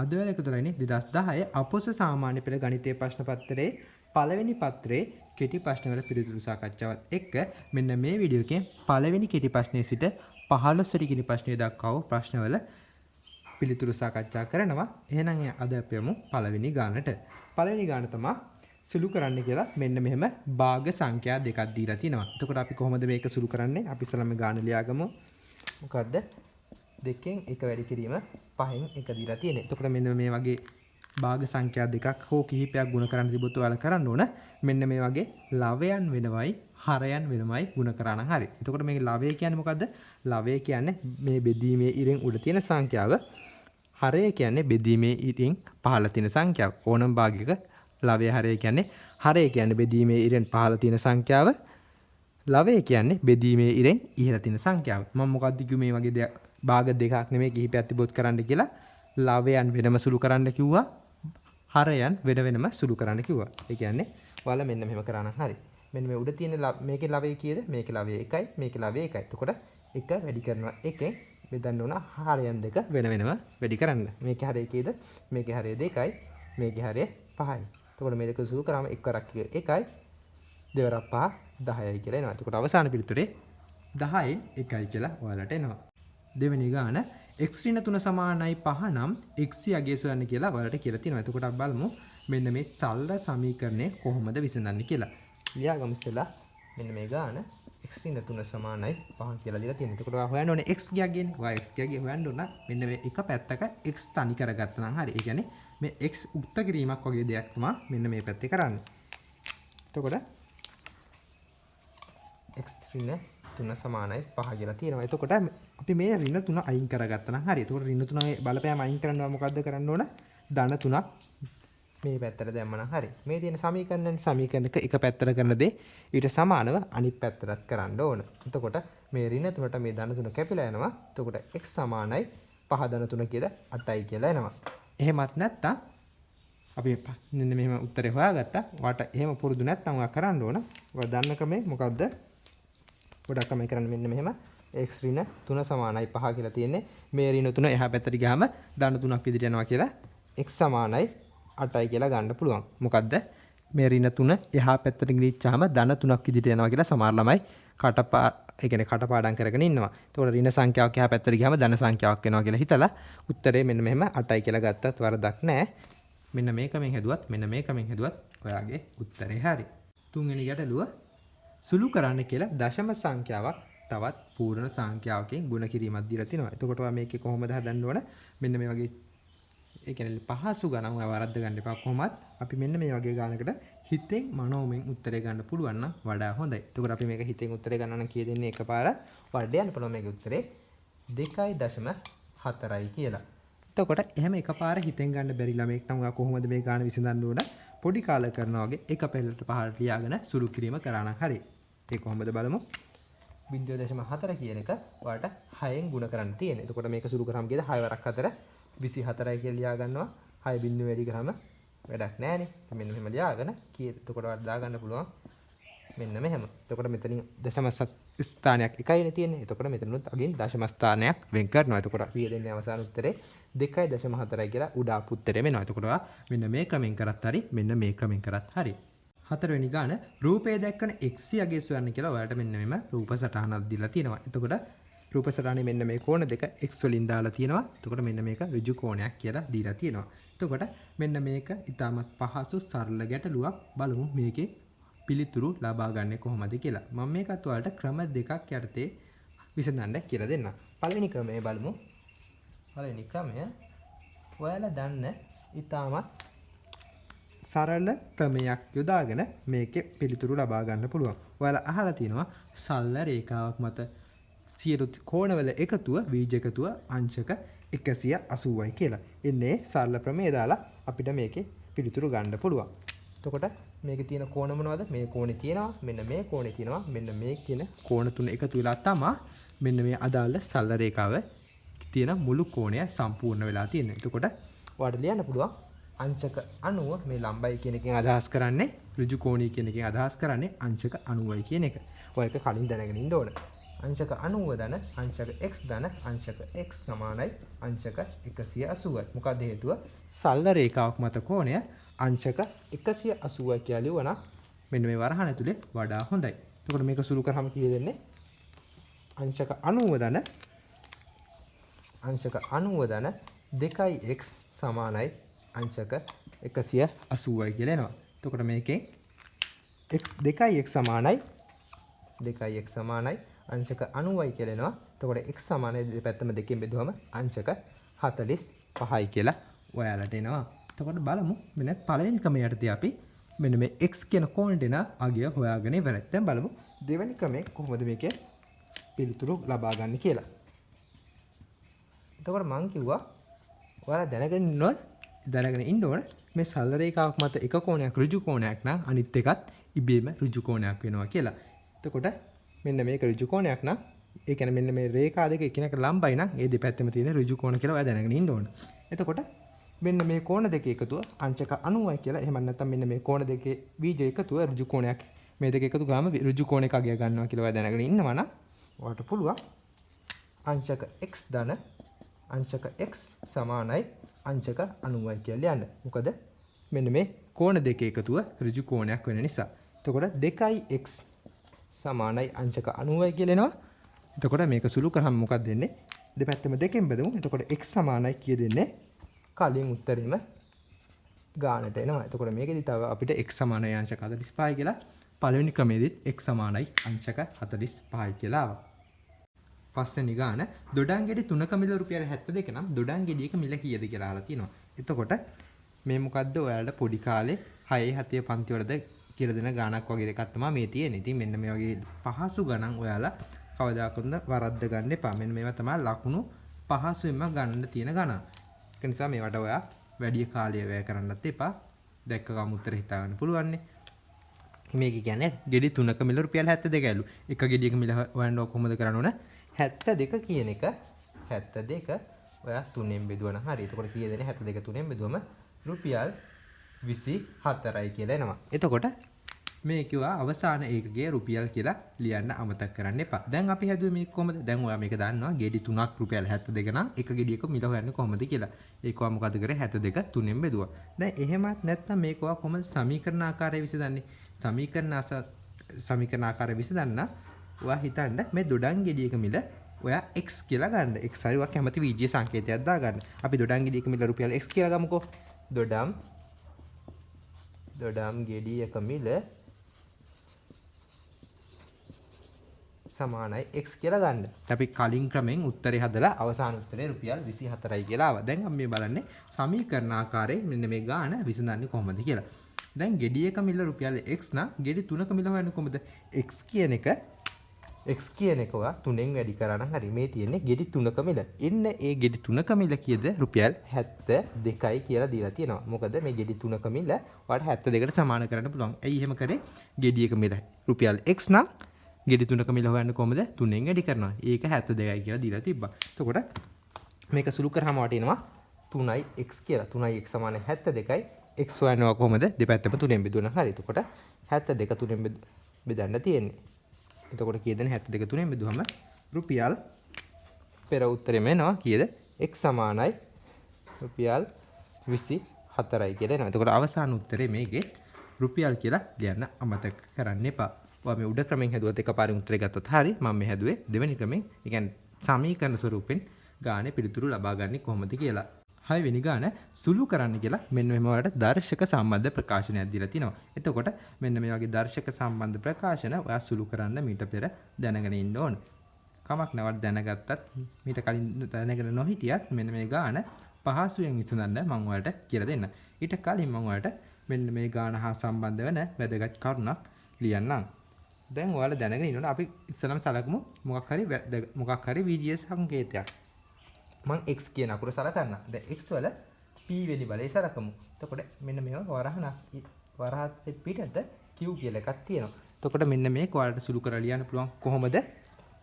අද වෙල එකතු වෙන්නේ 2010 අපොස සාමාන්‍ය පෙළ ගණිතයේ ප්‍රශ්න පත්‍රයේ පළවෙනි පත්‍රයේ කෙටි ප්‍රශ්න වල පිළිතුරු සාකච්ඡාවත් එක්ක මෙන්න මේ වීඩියෝ එකේ පළවෙනි කෙටි ප්‍රශ්නයේ සිට 15 වෙනි ප්‍රශ්නය දක්වා වූ ප්‍රශ්නවල පිළිතුරු සාකච්ඡා කරනවා. එහෙනම් අද අපි යමු පළවෙනි ගානට. පළවෙනි ගාන තමයි සුළු කරන්න කියලා මෙන්න මෙහෙම භාග සංඛ්‍යා දෙකක් දීලා තිනවා. එතකොට අපි කොහොමද මේක සුළු කරන්නේ? අපි ඉස්සෙල්ලාම ගාන ලියාගමු. මොකද්ද? දෙකෙන් එක වැඩි කිරීම පහෙන් එක දීලා තියෙන්නේ. එතකොට මෙන්න මේ වගේ භාග සංඛ්‍යා දෙකක් හෝ කිහිපයක් ගුණ කරන්න තිබුත් ඔයාලා කරන්න ඕන. මෙන්න මේ වගේ ලවයන් වෙනවයි හරයන් වෙනවයි ගුණ කරා නම් හරි. එතකොට මේ ලවය කියන්නේ මොකද්ද? ලවය කියන්නේ මේ බෙදීමේ ඉරෙන් උඩ තියෙන සංඛ්‍යාව. හරය කියන්නේ බෙදීමේ ඉරෙන් පහළ තියෙන සංඛ්‍යාව. ඕනම භාගයක ලවය හරය කියන්නේ බෙදීමේ ඉරෙන් පහළ තියෙන සංඛ්‍යාව. ලවය කියන්නේ බෙදීමේ ඉරෙන් ඉහළ තියෙන සංඛ්‍යාව. මම මොකද්ද කිව්වේ මේ වගේ දෙයක් භාග දෙකක් නෙමෙයි කිහිපයක් තිබොත් කරන්න කියලා. ලවයන් වෙනම සුළු කරන්න කිව්වා. හරයන් වෙන වෙනම සුළු කරන්න කිව්වා. ඒ කියන්නේ ඔයාලා මෙන්න මෙහෙම කරා නම් හරි. මෙන්න මේ උඩ තියෙන මේකේ ලවය කීයද? මේකේ ලවය 1යි, මේකේ ලවය 1යි. එතකොට 1 වැඩි කරනවා 1ෙන් බෙදන්න ඕන හරයන් දෙක වෙන වෙනම වැඩි කරන්න. මේකේ හරය කීයද? මේකේ හරය 2යි, මේකේ හරය 5යි. එතකොට මේ දෙක සුළු කරාම එක් වරක් 1යි, දෙවරක් 5 10යි කියලා එනවා. එතකොට අවසාන පිළිතුරේ 10න් 1යි කියලා ඔයාලට එනවා. දෙවෙනි ගාන x ඍණ 3 සමානයි 5 නම් x යගේ සොයන්න කියලා ඔයාලට කියලා තියෙනවා. එතකොට අපි බලමු මෙන්න මේ සරල සමීකරණය කොහොමද විසඳන්නේ කියලා. ලියාගමු ඉස්සෙල්ලා මෙන්න මේ ගාන x ඍණ 3 සමානයි 5 කියලා දීලා තියෙනවා. එතකොට ඔයා හොයන්න ඕනේ x යගේනේ. ඔයා x යගේ හොයන්න ඕන මෙන්න මේ එක පැත්තක x තනි කරගත්තා නම් හරි. ඒ කියන්නේ මේ x උක්ත කිරීමක් වගේ දෙයක් තමයි මෙන්න මේ පැත්තේ කරන්නේ. එතකොට x ඍණ 3 සමානයි 5 කියලා තියෙනවා. එතකොට අපි මේ ඍණ 3 අයින් කරගත්තා නම් හරි. එතකොට ඍණ 3 බලපෑම අයින් කරනවා මොකද්ද කරන්න ඕන? ධන 3ක් මේ පැත්තට දැම්මනම් හරි. මේ තියෙන සමීකරණයක එක පැත්තට කරන දේ ඊට සමානව අනිත් පැත්තටත් කරන්න ඕන. එතකොට මේ ඍණ 3ට මේ ධන 3 කැපිලා යනවා. එතකොට x සමානයි 5 ධන 3 කියලා 8යි කියලා එනවා. එහෙමත් නැත්තම් අපි මෙන්න මෙහෙම උත්තරේ හොයාගත්තා. ඔයාට එහෙම පුරුදු නැත්නම් ඔයා කරන්න ඕන. ඔයා දන්න ක්‍රමය මොකද්ද? ගොඩක් ළමයි කරන්නේ මෙන්න මෙහෙම x ඍණ 3 සමානයි 5 කියලා තියෙන්නේ. මේ ඍණ 3 එහා පැත්තට ගියාම ධන 3ක් විදිහට යනවා කියලා x සමානයි 8යි කියලා ගන්න පුළුවන්. මොකද්ද? මේ ඍණ 3 එහා පැත්තට ගිහිච්චාම ධන 3ක් විදිහට යනවා කියලා සමහර ළමයි කටපාඩම් කරගෙන ඉන්නවා. ඒතකොට ඍණ සංඛ්‍යාවක් එහා පැත්තට ගියාම ධන සංඛ්‍යාවක් වෙනවා කියලා හිතලා උත්තරේ මෙන්න මෙහෙම 8යි කියලා ගත්තත් වරදක් නැහැ. මෙන්න මේ ක්‍රමෙන් හැදුවත් ඔයාගේ උත්තරේ හරි. තුන්වෙනි ගැටලුව සුළු කරන්න කියලා දශම සංඛ්‍යාවක් තවත් පූර්ණ සංඛ්‍යාවකින් ගුණ කිරීමක් දීලා තිනවා. එතකොට ඔයා මේකේ කොහොමද හදන්න ඕන? මෙන්න මේ වගේ ඒ කියන්නේ පහසු ගණන් ඔයා වරද්ද ගන්න එපා කොහොමත්. අපි මෙන්න මේ වගේ ගානකට හිතෙන් මනෝමයෙන් උත්තරේ ගන්න පුළුවන් නම් වඩා හොඳයි. එතකොට අපි මේක හිතෙන් උත්තරේ ගන්න නම් කිය දෙන්නේ එකපාර වඩ යන්න පුළුවන් මේකේ උත්තරේ 2.4යි කියලා. එතකොට එහෙම එකපාර හිතෙන් ගන්න බැරි ළමෙක් නම් ඔයා කොහොමද මේ ගාන විසඳන්න ඕන? පොඩි කාලේ කරනවා වගේ එක පෙළට පහළට ලියාගෙන සුළු කිරීම කරා නම් හරි. ඒ කොහොමද බලමු. 0.4 කියන එක ඔයාලට 6ෙන් ගුණ කරන්න තියෙනවා. එතකොට මේක සුළු කරාම කියද 6 වරක් 4 24යි කියලා ලියා ගන්නවා. 6 බිඳුව වැඩි කරාම වැඩක් නැහැනේ. මෙන්න මෙහෙම ලියාගෙන කීයද? එතකොට ඔයාලට දාගන්න පුළුවන් මෙන්න මෙහෙම. එතකොට මෙතනින් දශම ස්ථානයක් එකයිනේ තියෙන්නේ. එතකොට මෙතනොත් අගින් දශම ස්ථානයක් වෙන් කරනවා. එතකොට අපි දෙන්නේ අවසාන උත්තරේ 2.4යි කියලා උඩ උත්තරේ වෙනවා. එතකොට ඔයා මෙන්න මේ ක්‍රමෙන් කරත් හරි මෙන්න මේ ක්‍රමෙන් කරත් හරි. හතරවෙනි ගාන රූපය දැක්කන x යගේ සොයන්න කියලා ඔයාලට මෙන්න මෙම රූප සටහනක් දීලා තියෙනවා. එතකොට රූප සටහනේ මෙන්න මේ කෝණ දෙක x වලින් දාලා තියෙනවා. එතකොට මෙන්න මේක ඍජු කෝණයක් කියලා දීලා තියෙනවා. එතකොට මෙන්න මේක ඉතාමත් පහසු සරල ගැටලුවක්. බලමු මේකේ පිළිතුරු ලබා ගන්න කොහොමද කියලා. මම මේකත් ඔයාලට ක්‍රම දෙකක් යටතේ විසඳන්න කියලා දෙන්නම්. පළවෙනි ක්‍රමය බලමු. පළවෙනි ක්‍රමය ඔයාලා දන්න ඉතාමත් සරල ක්‍රමයක් යොදාගෙන මේකේ පිළිතුරු ලබා ගන්න පුළුවන්. ඔයාලා අහලා තියෙනවා සරල රේඛාවක් මත සියලු කෝණවල එකතුව බීජ එකතුව අංශක 180යි කියලා. එන්නේ සරල ක්‍රමය දාලා අපිට මේකේ පිළිතුරු ගන්න පුළුවන්. එතකොට මේකේ තියෙන කෝණ මොනවද? මේ කෝණේ තියෙනවා, මෙන්න මේ කෝණේ තියෙනවා, මෙන්න මේ කියන කෝණ තුන එකතු වෙලා තමයි මෙන්න මේ අදාළ සරල රේඛාව තියෙන මුළු කෝණය සම්පූර්ණ වෙලා තියෙන්නේ. එතකොට ඔයාලට ලියන්න පුළුවන් අංශක 90 මේ ලම්බයි කියන එකෙන් අදහස් කරන්නේ ඍජු කෝණී කියන එකෙන් අදහස් කරන්නේ අංශක 90යි කියන එක. ඔය එක කලින් දැනගෙන ඉන්න ඕන. අංශක 90 ධන අංශක x ධන අංශක x සමානයි අංශක 180යි. මොකද හේතුව සරල රේඛාවක් මත කෝණය අංශක 180යි කියලා ලියවනම් මෙන්න මේ වරහණ ඇතුලේ වඩා හොඳයි. එතකොට මේක සුළු කරාම කීය දෙන්නේ? අංශක 90 ධන අංශක 90 ධන 2x සමානයි අංශක 180යි කියලා එනවා. එතකොට මේකෙන් x 2x සමානයි 2x සමානයි අංශක 90යි කියලා එනවා. එතකොට x සමානයි දෙපැත්තම දෙකෙන් බෙදුවම අංශක 45යි කියලා ඔයාලට එනවා. එතකොට බලමු මෙන්න පළවෙනි ක්‍රමය යටතේ අපි මෙන්න මේ x කියන කෝණයට එන අගය හොයාගෙන ඉවරයි. දැන් බලමු දෙවෙනි ක්‍රමේ කොහොමද මේකේ පිළිතුරු ලබා ගන්න කියලා. එතකොට මම කිව්වා ඔයාලා දැනගෙන ඉන්න ඕන මේ සරල රේඛාවක් මත එක කෝණයක් ඍජු කෝණයක් නම් අනිත් එකත් ඉබේම ඍජු කෝණයක් වෙනවා කියලා. එතකොට මෙන්න මේක ඍජු කෝණයක් නම් ඒ කියන්නේ මෙන්න මේ රේඛා දෙක එකිනෙකට ලම්බයි නම් ඒ දෙපැත්තෙම තියෙන ඍජු කෝණ කියලා ඔයා දැනගෙන ඉන්න ඕන. එතකොට මෙන්න මේ කෝණ දෙකේ එකතුව අංශක 90යි කියලා. එහෙම නැත්නම් මෙන්න මේ කෝණ දෙකේ බීජ එකතුව ඍජු කෝණයක්. මේ දෙක එකතු ගාම ඍජු කෝණයක අගය ගන්නවා කියලා ඔයා දැනගෙන ඉන්නවා නම් ඔයාලට පුළුවන් අංශක x ධන අංශක x සමානයි අංශක 90යි කියලා ලියන්න. මොකද මෙන්න මේ කෝණ දෙකේ එකතුව ඍජු කෝණයක් වෙන නිසා. එතකොට 2x සමානයි අංශක 90යි කියලා එනවා. එතකොට මේක සුළු කරාම මොකක්ද දෙන්නේ? දෙපැත්තම දෙකෙන් බෙදමු. එතකොට x සමානයි කිය දෙන්නේ කලින් උත්තරෙම ගානට එනවා. එතකොට මේකෙදි තව අපිට x සමානයි අංශක 45යි කියලා පළවෙනි ක්‍රමයේදීත් x සමානයි අංශක 45යි කියලා ආවා. පස්වෙනි ගාන දොඩම් ගෙඩි 3ක මිල රුපියල් 72 නම් දොඩම් ගෙඩියක මිල කීයද කියලා අහලා තියෙනවා. එතකොට මේ මොකද්ද ඔයාලට පොඩි කාලේ 6 7 පන්ති වලද කියලා දෙන ගානක් වගේ එකක් තමයි මේ තියෙන්නේ. ඉතින් මෙන්න මේ වගේ පහසු ගණන් ඔයාලා කවදාකවත් වරද්ද ගන්න එපා. මෙන්න මේවා තමයි ලකුණු පහසුවෙන්ම ගන්න තියෙන ගණන්. ඒක නිසා මේවට ඔයා වැඩි කාලය වැය කරන්නත් එපා. දැක්ක ගමන් උත්තර හිතා ගන්න පුළුවන් නේ. මේක කියන්නේ ගෙඩි 3ක මිල රුපියල් 72යිලු. එක ගෙඩියක මිල හොයන්න කොහොමද කරන්න ඕන? 72 කියන එක 72 ඔයා 3ෙන් බෙදුවා නම් හරි. එතකොට කීයද එන්නේ? 72 3ෙන් බෙදුවම රුපියල් 24යි කියලා එනවා. එතකොට මේ කිව්වා අවසාන ඒකකයේ රුපියල් කියලා ලියන්න අමතක කරන්න එපා. දැන් අපි හැදුවේ මේක කොහමද? දැන් ඔයා මේක දන්නවා ගෙඩි 3ක් රුපියල් 72 නම් එක ගෙඩියක මිල හොයන්නේ කොහොමද කියලා. ඒක ඔයා මොකද කරේ? 72 3ෙන් බෙදුවා. දැන් එහෙමත් නැත්නම් මේක ඔයා කොහොමද සමීකරණ ආකාරයේ විසඳන්නේ? සමීකරණ ආකාරයේ විසඳන්න ඔයා හිතන්න මේ දොඩම් ගෙඩියක මිල ඔයා x කියලා ගන්න. x හරි ඔයා කැමති විජ්‍ය සංකේතයක් දාගන්න. අපි දොඩම් ගෙඩියක මිල රුපියල් x කියලා ගමුකෝ. දොඩම් ගෙඩියක මිල සමානයි x කියලා ගන්න. අපි කලින් ක්‍රමෙන් උත්තරේ හදලා අවසාන උත්තරේ රුපියල් 24යි කියලා ආවා. දැන් අපි මේ බලන්නේ සමීකරණ ආකාරයෙන් මෙන්න මේ ගාන විසඳන්නේ කොහොමද කියලා. දැන් ගෙඩියක මිල රුපියල් x නම් ගෙඩි 3ක මිල හොයන්නේ කොහොමද? x කියන එක ඔයා 3ෙන් වැඩි කරා නම් හරි. මේ තියෙන්නේ ගෙඩි 3ක මිල. එන්න ඒ ගෙඩි 3ක මිල කීයද? රුපියල් 72යි කියලා දීලා තියෙනවා. මොකද මේ ගෙඩි 3ක මිල ඔයාලට 72ට සමාන කරන්න පුළුවන්. ඇයි එහෙම කරේ? ගෙඩියක මිල රුපියල් x නම් ගෙඩි 3ක මිල හොයන්න කොහොමද? 3ෙන් වැඩි කරනවා. ඒක 72යි කියලා දීලා තිබ්බා. එතකොට මේක සුළු කරාම වටිනවා 3x කියලා. 3x සමානයි 72යි. x හොයනවා කොහොමද? දෙපැත්තම 3ෙන් බෙදුවනම් හරි. එතකොට 72 3ෙන් බෙදන්න තියෙන්නේ. එතකොට කීයද? 72 3ෙන් බෙදුවම රුපියල් පෙර උත්තරෙම එනවා කීයද? x සමානයි රුපියල් 24යි කියලා එනවා. එතකොට අවසාන උත්තරේ මේකේ රුපියල් කියලා ලියන්න අමතක කරන්න එපා. ඔයා මේ උඩ ක්‍රමෙන් හැදුවත් එකපාරින් උත්තරේ ගත්තොත් හරි. මම මේ හැදුවේ දෙවෙනි ක්‍රමෙන්. ඒ කියන්නේ සමීකරණ ස්වරූපෙන් ගානේ පිළිතුරු ලබා ගන්නේ කොහොමද කියලා. 6 වෙනි ගාන සුළු කරන්න කියලා මෙන්න මෙහෙම වලට දර්ශක සම්බන්ධ ප්‍රකාශනයක් දීලා තිනවා. එතකොට මෙන්න මේ වගේ දර්ශක සම්බන්ධ ප්‍රකාශන ඔයා සුළු කරන්න මීට පෙර දැනගෙන ඉන්න ඕන. කමක් නැවට දැනගත්තත් මීට කලින් දැනගෙන නොහිටියත් මෙන්න මේ ගාන පහසුවෙන් විසඳන්න මම ඔයාලට කියලා දෙන්න. ඊට කලින් මම ඔයාලට මෙන්න මේ ගාන හා සම්බන්ධ වෙන වැදගත් කරුණක් ලියන්නම්. දැන් ඔයාලා දැනගෙන ඉන්න ඕන අපි ඉස්සරහම සලකමු මොකක් හරි VGS සංකේතයක්. මම x කියන අකුර සලකන්න. දැන් x වල p වෙනි බලය සලකමු. එතකොට මෙන්න මේවා වරහත් පිටත q කියලා එකක් තියෙනවා. එතකොට මෙන්න මේක ඔයාලට සුළු කරලා ලියන්න පුළුවන් කොහොමද?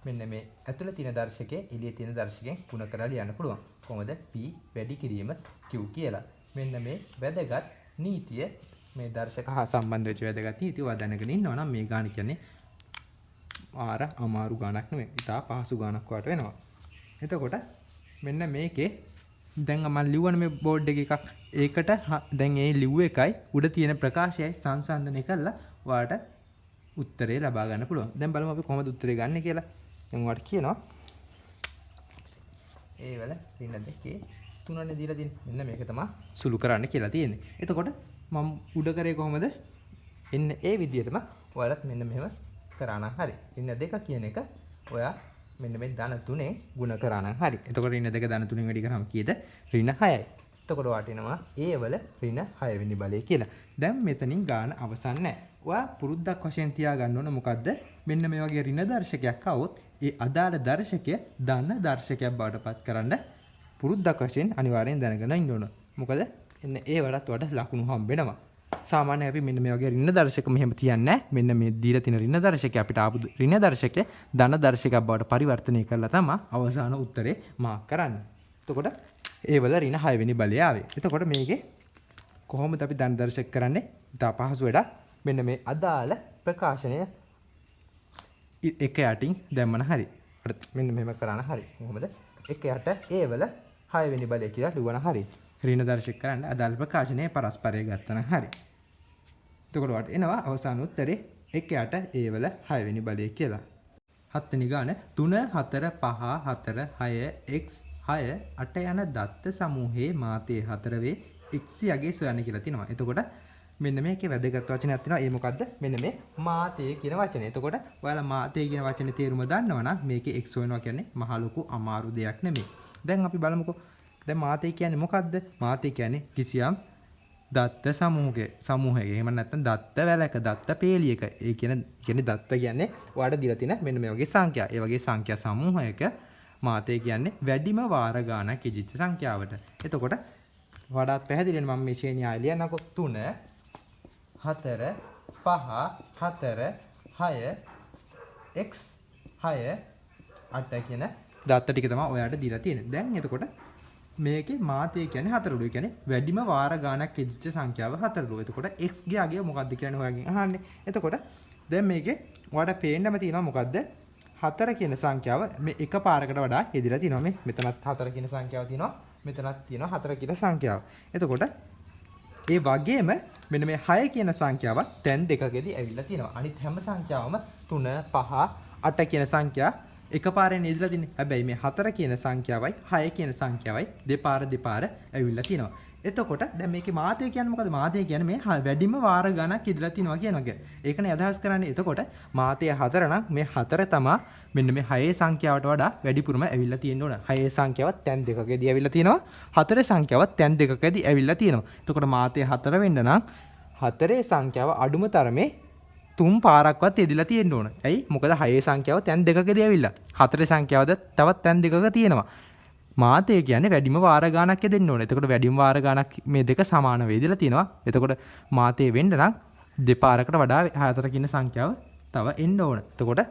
මෙන්න මේ ඇතුළේ තියෙන දර්ශකයේ එළියේ තියෙන දර්ශකයෙන් ಗುಣ කරලා ලියන්න පුළුවන්. කොහොමද? p වැඩි කිරීම q කියලා. මෙන්න මේ වැදගත් නීතිය මේ දර්ශක හා සම්බන්ධ වෙච්ච වැදගත් නීතිය ඔයා දැනගෙන ඉන්නවා නම් මේ ගාන කියන්නේ වාර අමාරු ගණක් නෙමෙයි. ඉතා පහසු ගණක් වට වෙනවා. එතකොට මෙන්න මේකේ දැන් මම ලිව්වනේ මේ බෝඩ් එකේ එකක්. ඒකට දැන් ඒ ලිව්ව එකයි උඩ තියෙන ප්‍රකාශයයි සංසන්දනය කරලා ඔයාලට උත්තරේ ලබා ගන්න පුළුවන්. දැන් බලමු අපි කොහොමද උත්තරේ ගන්න කියලා. දැන් ඔයාලට කියනවා ඒ වල ඍණ දෙකේ 3නේ දීලා තියෙන්නේ. මෙන්න මේක තමයි සුළු කරන්න කියලා තියෙන්නේ. එතකොට මම උඩ කරේ කොහොමද? එන්න ඒ විදිහටම ඔයාලත් මෙන්න මෙහෙම කරා නම් හරි. ඍණ දෙක කියන එක ඔයා මෙන්න මේ ධන 3 ගුණ කරා නම් හරි. එතකොට ඍණ දෙක ධන 3 වැඩි කරාම කීයද? ඍණ 6යි. එතකොට වටිනවා ඒ වල ඍණ 6 වෙනි බලය කියලා. දැන් මෙතනින් ගාන අවසන් නැහැ. ඔයා පුරුද්දක් වශයෙන් තියාගන්න ඕන මොකද්ද? මෙන්න මේ වගේ ඍණ දර්ශකයක් આવොත් ඒ අදාළ දර්ශකය ධන දර්ශකයක් බවට පත් කරන්න පුරුද්දක් වශයෙන් අනිවාර්යෙන් දැනගෙන ඉන්න ඕන. මොකද එන්න ඒ වලට වඩා ලකුණු හම්බ වෙනවා. සාමාන්‍යයෙන් අපි මෙන්න මේ වගේ ඍණ දර්ශක මෙහෙම තියන්නේ මෙන්න මේ දීලා තියෙන ඍණ දර්ශකය අපිට ආපු ඍණ දර්ශකය ධන දර්ශකයක් බවට පරිවර්තනය කරලා තමයි අවසාන උත්තරේ මාක් කරන්නේ. එතකොට ඒ වල ඍණ 6 වෙනි බලය ආවේ. එතකොට මේකේ කොහොමද අපි ධන දර්ශක කරන්නේ? ඉතා පහසු වැඩක්. මෙන්න මේ අදාළ ප්‍රකාශනය එක යටින් දැම්මන හරි. මෙන්න මෙහෙම කරන්න හරි. කොහොමද? එක යට ඒ වල 6 වෙනි බලය කියලා ලියවන හරි. ඍණ දර්ශක කරන්න අදාළ ප්‍රකාශනයේ පරස්පරය ගත්තන හරි. එතකොට වට එනවා අවසාන උත්තරේ එක යට ඒ වල 6 වෙනි බලය කියලා. 7 වෙනි ගාන 3 4 5 4 6 x 6 8 යන දත්ත සමූහයේ මාතේ 4 වේ x යගේ සොයන්න කියලා තියෙනවා. එතකොට මෙන්න මේකේ වැදගත් වචනයක් තියෙනවා. ඒ මොකද්ද? මෙන්න මේ මාතේ කියන වචනේ. එතකොට ඔයාලා මාතේ කියන වචනේ තේරුම දන්නවා නම් මේකේ x හොයනවා කියන්නේ මහ ලොකු අමාරු දෙයක් නෙමෙයි. දැන් අපි බලමුකෝ. දැන් මාතේ කියන්නේ මොකද්ද? මාතේ කියන්නේ කිසියම් දත්ත සමූහයක. එහෙම නැත්නම් දත්ත වැලක, දත්ත පේලියක. ඒ කියන්නේ දත්ත කියන්නේ ඔයාලට දීලා තියෙන මෙන්න මේ වගේ සංඛ්‍යා. ඒ වගේ සංඛ්‍යා සමූහයක මාතේ කියන්නේ වැඩිම වාර ගානක් ඉදිච්ච සංඛ්‍යාවට. එතකොට වඩාත් පැහැදිලිවම මම මේ ශ්‍රේණිය ආයෙ ලියන්නකෝ. 3 4 5 4 6 x 6 8 කියන දත්ත ටික තමයි ඔයාලට දීලා තියෙන්නේ. දැන් එතකොට මේකේ මාතේ කියන්නේ 4 ළු. ඒ කියන්නේ වැඩිම වාර ගානක් ඉදිච්ච සංඛ්‍යාව 4 ළු. එතකොට x ගේ අගය මොකක්ද කියන්නේ ඔයාගෙන් අහන්නේ. එතකොට දැන් මේකේ ඔයාලට පේන්නම තියෙනවා මොකද්ද? 4 කියන සංඛ්‍යාව මේ එක පාරකට වඩා යෙදিলা තියෙනවා. මේ මෙතනත් 4 කියන සංඛ්‍යාව තියෙනවා. මෙතනත් තියෙනවා 4 කියන සංඛ්‍යාව. එතකොට ඒ වගේම මෙන්න මේ 6 කියන සංඛ්‍යාව තැන් දෙකකදී ඇවිල්ලා තියෙනවා. අනිත් හැම සංඛ්‍යාවම 3 5 8 කියන සංඛ්‍යා එකපාරෙන් ඉදලා තින්නේ. හැබැයි මේ 4 කියන සංඛ්‍යාවයි 6 කියන සංඛ්‍යාවයි දෙපාර ඇවිල්ලා තියෙනවා. එතකොට දැන් මේකේ මාතේ කියන්නේ මොකද? මාතේ කියන්නේ මේ වැඩිම වාර ගණක් ඉදලා තිනවා කියන එක. ඒකනේ අදහස් කරන්නේ. එතකොට මාතේ 4 නම් මේ 4 තමයි මෙන්න මේ 6 සංඛ්‍යාවට වඩා වැඩිපුරම ඇවිල්ලා තියෙන්න ඕන. 6 සංඛ්‍යාවත් තැන් දෙකකදී ඇවිල්ලා තියෙනවා. 4 සංඛ්‍යාවත් තැන් දෙකකදී ඇවිල්ලා තියෙනවා. එතකොට මාතේ 4 වෙන්න නම් 4 සංඛ්‍යාව අඩුම තරමේ 3 පාරක්වත් යෙදিলা තියෙන්න ඕන. ඇයි? මොකද 6 සංඛ්‍යාව තැන් දෙකකදී ඇවිල්ලා. 4 සංඛ්‍යාවද තවත් තැන් දෙකක තියෙනවා. මාතේ කියන්නේ වැඩිම වාර ගානක් යෙදෙන්න ඕන. එතකොට වැඩිම වාර ගානක් මේ දෙක සමාන වේදලා තියෙනවා. එතකොට මාතේ වෙන්න නම් දෙපාරකට වඩා 4 කියන සංඛ්‍යාව තව එන්න ඕන. එතකොට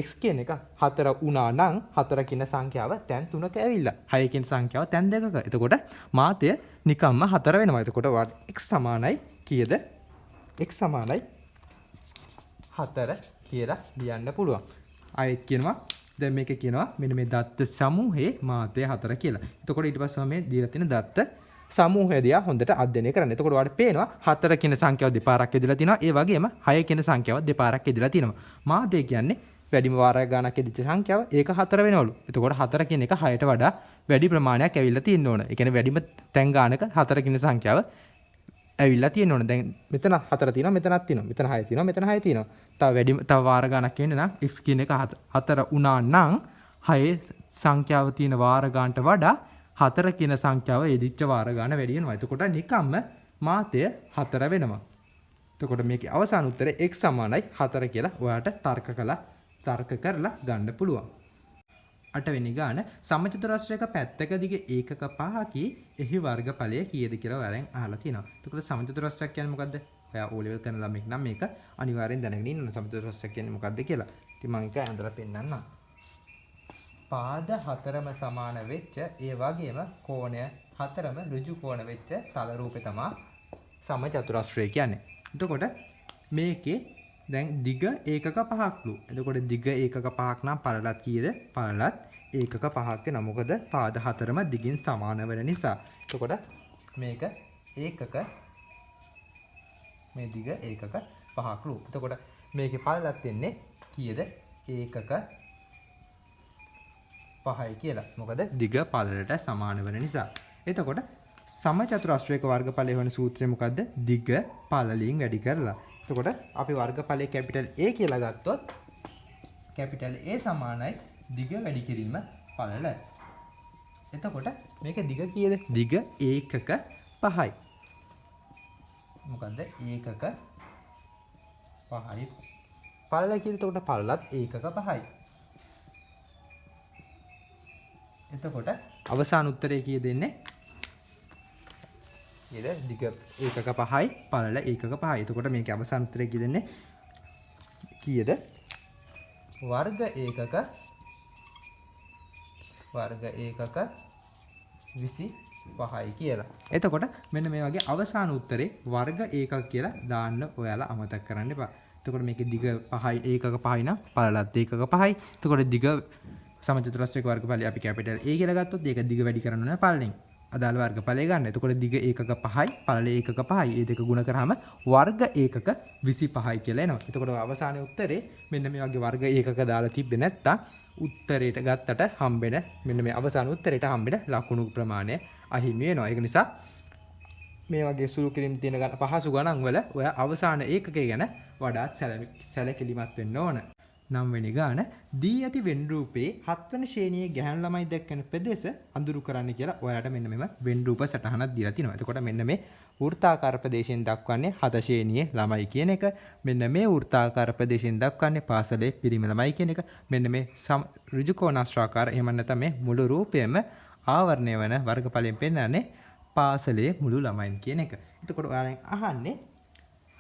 x කියන එක 4 වුණා නම් 4 කියන සංඛ්‍යාව තැන් 3ක ඇවිල්ලා. 6 කියන සංඛ්‍යාව තැන් දෙකක. එතකොට මාතය නිකම්ම 4 වෙනවා. එතකොට x සමානයි කීයද? x සමානයි 4 කියලා ලියන්න පුළුවන්. ආයෙත් කියනවා දැන් මේක කියනවා මෙන්න මේ දත්ත සමූහයේ මාතය 4 කියලා. එතකොට ඊට පස්සේ මේ දීලා තියෙන දත්ත සමූහය දිහා හොඳට අධ්‍යයනය කරන්න. එතකොට ඔයාලට පේනවා 4 කියන සංඛ්‍යාව දෙපාරක් යෙදලා තියෙනවා. ඒ වගේම 6 කියන සංඛ්‍යාව දෙපාරක් යෙදලා තියෙනවා. මාතය කියන්නේ වැඩිම වාර ගානක් යෙදිච්ච සංඛ්‍යාව. ඒක 4 වෙනවලු. එතකොට 4 කියන එක 6ට වඩා වැඩි ප්‍රමාණයක් ඇවිල්ලා තියෙන්න ඕන. ඒ කියන්නේ වැඩිම තැන් ගානක 4 කියන සංඛ්‍යාව ඇවිල්ලා තියෙන්න ඕන. දැන් මෙතන 4 තියෙනවා, මෙතනක් තියෙනවා. මෙතන 6 තියෙනවා, මෙතන 6 තියෙනවා. තව වාර ගණක් එන්න නම් x කියන එක 4 වුණා නම් 6 සංඛ්‍යාව තියෙන වාර ගන්නට වඩා 4 කියන සංඛ්‍යාව යෙදිච්ච වාර ගන්න වැඩි වෙනවා. එතකොට නිකම්ම මාතය 4 වෙනවා. එතකොට මේකේ අවසාන උත්තරේ x සමානයි 4 කියලා ඔයාලට තර්ක කරලා ගන්න පුළුවන්. 8 වෙනි ගාන සමචතුරස්‍රයක පැත්තක දිග ඒකක 5කි එහි වර්ගඵලය කීයද කියලා ඔයාලෙන් අහලා තියෙනවා. එතකොට සමචතුරස්‍රයක් කියන්නේ මොකද්ද? ඔයා O level කරන ළමෙක් නම් මේක අනිවාර්යෙන් දැනගෙන ඉන්න ඕන සමචතුරස්‍රයක් කියන්නේ මොකද්ද කියලා. ඉතින් මම ඒක ඇඳලා පෙන්නන්නම්. පාද 4ම සමාන වෙච්ච ඒ වගේම කෝණය 4ම ඍජු කෝණ වෙච්ච තල රූපේ තමයි සමචතුරස්‍රය කියන්නේ. එතකොට මේකේ දැන් දිග ඒකක 5ක්ලු. එතකොට දිග ඒකක 5ක් නම් පළලත් කීයද? පළලත් ඒකක 5ක් වෙනවා. මොකද පාද හතරම දිගින් සමාන වෙන නිසා. එතකොට මේක ඒකක මේ දිග ඒකක 5ක්ලු. එතකොට මේකේ පළලත් වෙන්නේ කීයද? ඒකක 5යි කියලා. මොකද දිග පළලට සමාන වෙන නිසා. එතකොට සමචතුරස්‍රයක වර්ගඵලය වෙන සූත්‍රය මොකද්ද? දිග පළලින් වැඩි කරලා. එතකොට අපි වර්ගඵලය කැපිටල් A කියලා ගත්තොත් කැපිටල් A සමානයි දිග වැඩි කිරීම පළල. එතකොට මේක දිග කීයද? දිග ඒකක 5යි. මොකද්ද? ඒකක 5යි. පළල කීයද? එතකොට පළලත් ඒකක 5යි. එතකොට අවසාන උත්තරය කීයද දෙන්නේ? ඊද දිග ඒකක 5යි පළල ඒකක 5යි. එතකොට මේකේ අවසාන උත්තරය කීයද? කීයද? වර්ග ඒකක 25යි කියලා. එතකොට මෙන්න මේ වගේ අවසාන උත්තරේ වර්ග ඒකක කියලා දාන්න ඔයාලා අමතක කරන්න එපා. එතකොට මේකේ දිග 5යි ඒකක 5යි නම් පළලත් ඒකක 5යි. එතකොට දිග සමචතුරස්‍රයක වර්ගඵලය අපි කැපිටල් A කියලා ගත්තොත් ඒක දිග වැඩි කරන්න ඕන පළලෙන්. අදාළ වර්ගඵලය ගන්න. එතකොට දිග ඒකක 5යි පළල ඒකක 5යි. මේ දෙක ගුණ කරාම වර්ග ඒකක 25යි කියලා එනවා. එතකොට අවසානයේ උත්තරේ මෙන්න මේ වගේ වර්ග ඒකක දාලා තිබ්බේ නැත්තම් උත්තරයට ගත්තට හම්බෙන මෙන්න මේ අවසාන උත්තරයට හම්බෙන ලකුණු ප්‍රමාණය අහිමි වෙනවා. ඒක නිසා මේ වගේ සුළු කිරීම තියෙන පහසු ගණන් වල ඔය අවසාන ඒකකය ගැන වඩාත් සැලකිලිමත් වෙන්න ඕන. 9 වෙනි ගාන දී ඇති වෙන් රූපේ 7 වෙනි ශ්‍රේණියේ ගැහැණු ළමයි දැක්කන ප්‍රදේශ අඳුරු කරන්න කියලා ඔයාලට මෙන්න මෙම වෙන් රූප සටහනක් දීලා තිනවා. එතකොට මෙන්න මේ වෘත්තාකාර ප්‍රදේශයෙන් දක්වන්නේ 7 ශ්‍රේණියේ ළමයි කියන එක. මෙන්න මේ වෘත්තාකාර ප්‍රදේශයෙන් දක්වන්නේ පාසලේ පිරිමි ළමයි කියන එක. මෙන්න මේ ඍජු කෝණාශ්‍රාකාර එහෙම නැත්නම් මේ මුළු රූපයම ආවරණය වන වර්ගඵලයෙන් පෙන්නන්නේ පාසලේ මුළු ළමයින් කියන එක. එතකොට ඔයාලෙන් අහන්නේ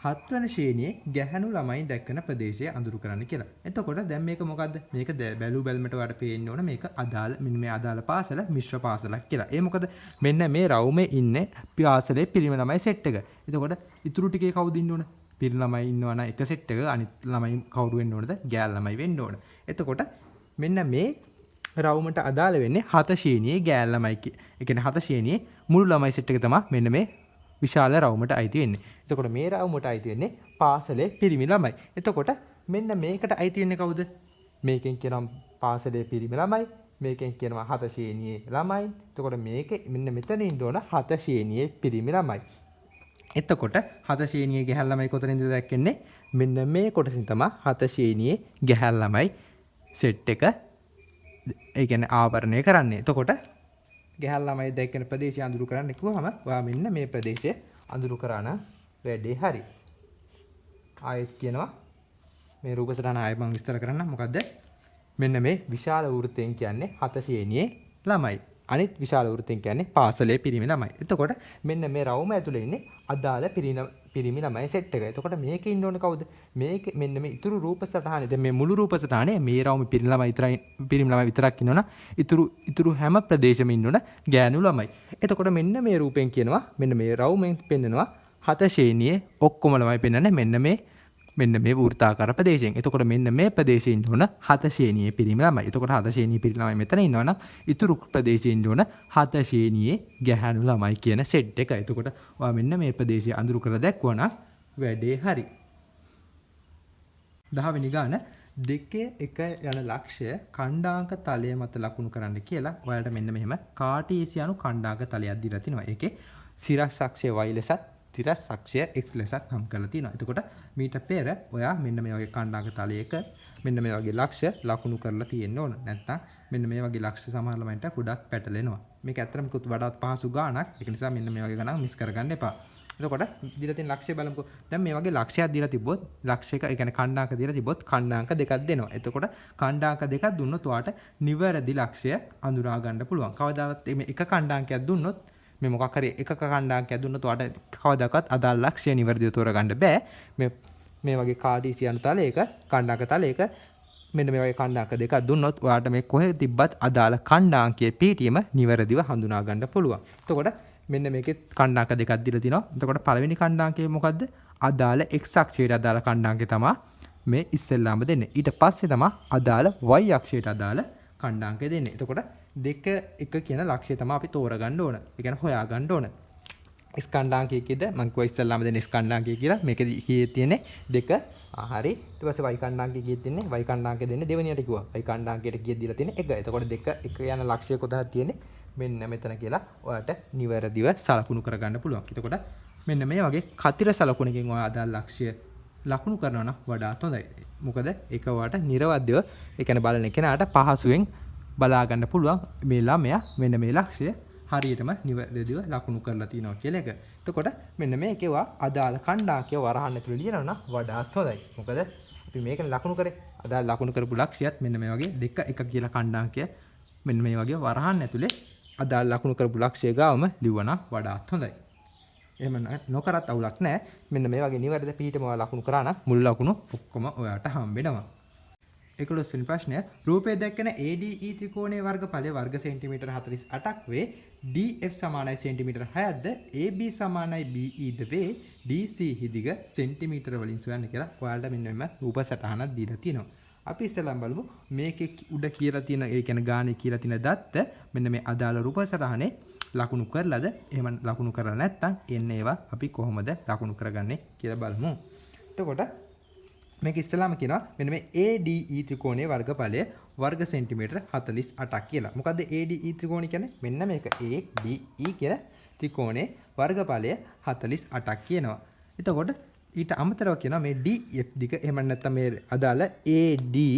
7 වෙනි ශ්‍රේණියේ ගැහැණු ළමයි දැක්කන ප්‍රදේශය අඳුරු කරන්න කියලා. එතකොට දැන් මේක මොකද්ද? මේක බැලු බැලමට වඩ පේන්න ඕන මේක අදාළ මෙන්න මේ අදාළ පාසල මිශ්‍ර පාසලක් කියලා. ඒ මොකද මෙන්න මේ රවුමේ ඉන්නේ පාසලේ පිරිමි ළමයි සෙට් එක. එතකොට ඉතුරු ටිකේ කවුද ඉන්න ඕන? පිරිමි ළමයි ඉන්නවා නම් එක සෙට් එක අනිත් ළමයි කවුරු වෙන්න ඕනද? ගෑල් ළමයි වෙන්න ඕන. එතකොට මෙන්න මේ රවුමට අදාළ වෙන්නේ 7 ශ්‍රේණියේ ගෑල් ළමයි. ඒ කියන්නේ 7 ශ්‍රේණියේ මුළු ළමයි සෙට් එක තමයි මෙන්න මේ විශාල රවුමට අයිති වෙන්නේ. එතකොට මේ රවුමට අයිති වෙන්නේ පාසලේ පිරිමි ළමයි. එතකොට මෙන්න මේකට අයිති වෙන්නේ කවුද? මේකෙන් කියනවා පාසලේ පිරිමි ළමයි. මේකෙන් කියනවා 7 ශ්‍රේණියේ ළමයි. එතකොට මේක මෙන්න මෙතන ඉන්න ඕන 7 ශ්‍රේණියේ පිරිමි ළමයි. එතකොට 7 ශ්‍රේණියේ ගැහැණු ළමයි කොතනින්ද දැක්කන්නේ? මෙන්න මේ කොටසින් තමයි 7 ශ්‍රේණියේ ගැහැණු ළමයි සෙට් එක ඒ කියන්නේ ආවරණය කරන්නේ. එතකොට ගැහැණු ළමයි දැක්කන ප්‍රදේශය අඳුරු කරන්න කිව්වම ඔයා මෙන්න මේ ප්‍රදේශය අඳුරු කරාන වැඩේ හරි. ආයෙත් කියනවා මේ රූප සටහන ආයෙ මම විස්තර කරන්නම්. මොකද්ද? මෙන්න මේ විශාල වෘත්තයෙන් කියන්නේ 7 ශ්‍රේණියේ ළමයි. අනිත් විශාල වෘත්තයෙන් කියන්නේ පාසලේ පිරිමි ළමයි. එතකොට මෙන්න මේ රවුම ඇතුලේ ඉන්නේ අදාළ පිරිමි ළමයි සෙට් එක. එතකොට මේකේ ඉන්න ඕනේ කවුද? මේක මෙන්න මේ ඉතුරු රූප සටහනේ දැන් මේ මුළු රූප සටහනේ මේ රවුම පිරිමි ළමයි විතරක් ඉන්නවනම් ඉතුරු හැම ප්‍රදේශෙම ඉන්න ඕන ගෑනු ළමයි. එතකොට මෙන්න මේ රූපෙන් කියනවා මෙන්න මේ රවුමෙන් පෙන්නනවා 7 ශ්‍රේණියේ ඔක්කොම ළමයි පෙන්නන්නේ මෙන්න මේ වෘත්තාකාර ප්‍රදේශයෙන්. එතකොට මෙන්න මේ ප්‍රදේශයේ ඉන්න ඕන 7 ශ්‍රේණියේ පිරිමි ළමයි. එතකොට 7 ශ්‍රේණියේ පිරිමි ළමයි මෙතන ඉන්නවනම් ඉතුරු ප්‍රදේශයේ ඉන්න ඕන 7 ශ්‍රේණියේ ගැහැණු ළමයි කියන සෙට් එක. එතකොට ඔයා මෙන්න මේ ප්‍රදේශය අඳුරු කරලා දැක්වුවා නම් වැඩේ හරි. 10 වෙනි ගාන 2 1 යන ලක්ෂය ඛණ්ඩාංක තලය මත ලකුණු කරන්න කියලා ඔයාලට මෙන්න මෙහෙම කාටීසියානු ඛණ්ඩාංක තලයක් දීලා තිනවා. ඒකේ සිරස් අක්ෂය y ලෙසත් තිරස් අක්ෂය x ලෙසත් නම් කරලා තිනවා. එතකොට මීට පෙර ඔයා මෙන්න මේ වගේ ඛණ්ඩාංක තලයක මෙන්න මේ වගේ ලක්ෂ්‍ය ලකුණු කරලා තියෙන්න ඕන. නැත්නම් මෙන්න මේ වගේ ලක්ෂ්‍ය සමහර ළමයින්ට ගොඩක් පැටලෙනවා. මේක ඇත්තටම වඩාත් පහසු ගාණක්. ඒක නිසා මෙන්න මේ වගේ ගණන් මිස් කරගන්න එපා. එතකොට දීලා තියෙන ලක්ෂ්‍ය බලමුකෝ. දැන් මේ වගේ ලක්ෂයක් දීලා තිබ්බොත් ලක්ෂයක ඒ කියන්නේ ඛණ්ඩාංක දීලා තිබ්බොත් ඛණ්ඩාංක දෙකක් දෙනවා. එතකොට ඛණ්ඩාංක දෙකක් දුන්නොත් ඔයාට නිවැරදි ලක්ෂය අඳුනා ගන්න පුළුවන්. කවදාවත් මේ එක ඛණ්ඩාංකයක් දුන්නොත් මේ මොකක් හරි එකක ඛණ්ඩාංකයක් දුන්නොත් ඔයාට කවදාකවත් අදාළ ලක්ෂය නිවැරදිව තෝරගන්න බෑ. මේ වගේ කාටීසියානු තලයක ඛණ්ඩාංක තලයක මෙන්න මේ වගේ ඛණ්ඩාංක දෙකක් දුන්නොත් ඔයාට මේ කොහෙ තිබ්බත් අදාළ ඛණ්ඩාංකයේ පිටියම නිවැරදිව හඳුනා ගන්න පුළුවන්. එතකොට මෙන්න මේකේ ඛණ්ඩාංක දෙකක් දීලා තිනවා. එතකොට පළවෙනි ඛණ්ඩාංකය මොකද්ද? අදාළ x අක්ෂයට අදාළ ඛණ්ඩාංකය තමයි මේ ඉස්සෙල්ලාම දෙන්නේ. ඊට පස්සේ තමයි අදාළ y අක්ෂයට අදාළ ඛණ්ඩාංකය දෙන්නේ. එතකොට 2 1 කියන ලක්ෂය තමයි අපි තෝරගන්න ඕන. ඒ කියන්නේ හොයාගන්න ඕන. S ඛණ්ඩාංකය කීයද? මම කිව්වා ඉස්සෙල්ලාම දෙන්නේ S ඛණ්ඩාංකය කියලා. මේකදී කීයේ තියෙන්නේ 2. හරි. ඊට පස්සේ y ඛණ්ඩාංකය කීයද දෙන්නේ? y ඛණ්ඩාංකය දෙන්නේ දෙවෙනියට කිව්වා. y ඛණ්ඩාංකයට කීයද දීලා තියෙන්නේ 1. එතකොට 2 1 යන ලක්ෂය කොතනද තියෙන්නේ? මෙන්න මෙතන කියලා ඔයාලට නිවැරදිව සලකුණු කරගන්න පුළුවන්. එතකොට මෙන්න මේ වගේ කතිර සලකුණකින් ඔයා අදාළ ලක්ෂ්‍ය ලකුණු කරනවා නම් වඩාත් හොඳයි. මොකද ඒක ඔයාලට නිර්වද්‍යව ඒ කියන්නේ බලන කෙනාට පහසුවෙන් බලා ගන්න පුළුවන් මේ ළමයා මෙන්න මේ ලක්ෂ්‍ය හරියටම නිවැරදිව ලකුණු කරලා තියෙනවා කියලා එක. එතකොට මෙන්න මේකේ ඔයා අදාළ ඛණ්ඩාංකය වරහන් ඇතුළේ ලියනවා නම් වඩාත් හොඳයි. මොකද අපි මේකනේ ලකුණු කරේ. අදාළ ලකුණු කරපු ලක්ෂ්‍යයත් මෙන්න මේ වගේ 2 1 කියලා ඛණ්ඩාංකය මෙන්න මේ වගේ වරහන් ඇතුළේ අදාළ ලකුණු කරපු ලක්ෂ්‍ය ගාවම ලිව්වනම් වඩාත් හොඳයි. එහෙම නොකරත් අවුලක් නැහැ. මෙන්න මේ වගේ නිවැරදි පිළිටම ඔයාලා ලකුණු කරා නම් මුල් ලකුණු ඔක්කොම ඔයාට හම්බ වෙනවා. 11 වෙනි ප්‍රශ්නය රූපයේ දැක්කන ADE ත්‍රිකෝණයේ වර්ගඵලය වර්ග සෙන්ටිමීටර 48ක් වේ. DF සමානයි සෙන්ටිමීටර 6ක්ද AB සමානයි BE ද වේ. DC හිදිග සෙන්ටිමීටර වලින් සොයන්න කියලා ඔයාලට මෙන්න මෙම රූප සටහනක් දීලා තියෙනවා. අපි ඉස්සෙල්ලාම බලමු මේකේ උඩ කියලා තියෙන ඒ කියන්නේ ගානේ කියලා තියෙන දත්ත මෙන්න මේ අදාළ රූප සටහනේ ලකුණු කරලාද එහෙම ලකුණු කරලා නැත්නම් එන්න ඒවා අපි කොහොමද ලකුණු කරගන්නේ කියලා බලමු. එතකොට මේක ඉස්සෙල්ලාම කියනවා මෙන්න මේ ADE ත්‍රිකෝණයේ වර්ගඵලය වර්ග සෙන්ටිමීටර 48ක් කියලා. මොකද්ද ADE ත්‍රිකෝණය කියන්නේ? මෙන්න මේක ADE කියන ත්‍රිකෝණයේ වර්ගඵලය 48ක් කියනවා. එතකොට ඊට අමතරව කියනවා මේ DF දිග එහෙම නැත්නම් මේ අදාළ ADE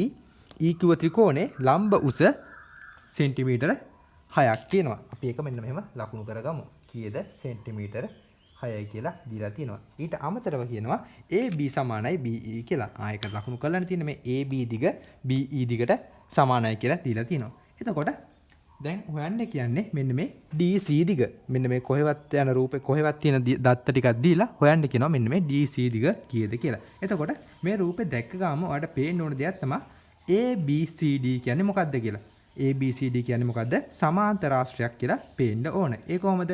කිව්ව ත්‍රිකෝණේ ලම්බ උස සෙන්ටිමීටර 6ක් කියනවා. අපි ඒක මෙන්න මෙහෙම ලකුණු කරගමු. කීයද? සෙන්ටිමීටර 6යි කියලා දීලා තියෙනවා. ඊට අමතරව කියනවා AB සමානයි BE කියලා. ආයක ලකුණු කරලා තියෙන මේ AB දිග BE දිගට සමානයි කියලා දීලා තියෙනවා. එතකොට දැන් හොයන්න කියන්නේ මෙන්න මේ DC දිග. මෙන්න මේ කොහෙවත් යන රූපේ කොහෙවත් තියෙන දත්ත ටිකක් දීලා හොයන්න කියනවා මෙන්න මේ DC දිග කීයද කියලා. එතකොට මේ රූපේ දැක්ක ගාම ඔයාලට පේන්න ඕන දෙයක් තමයි ABCD කියන්නේ මොකක්ද කියලා. ABCD කියන්නේ මොකද්ද? සමාන්තර ආශ්‍රයක් කියලා පේන්න ඕන. ඒ කොහොමද?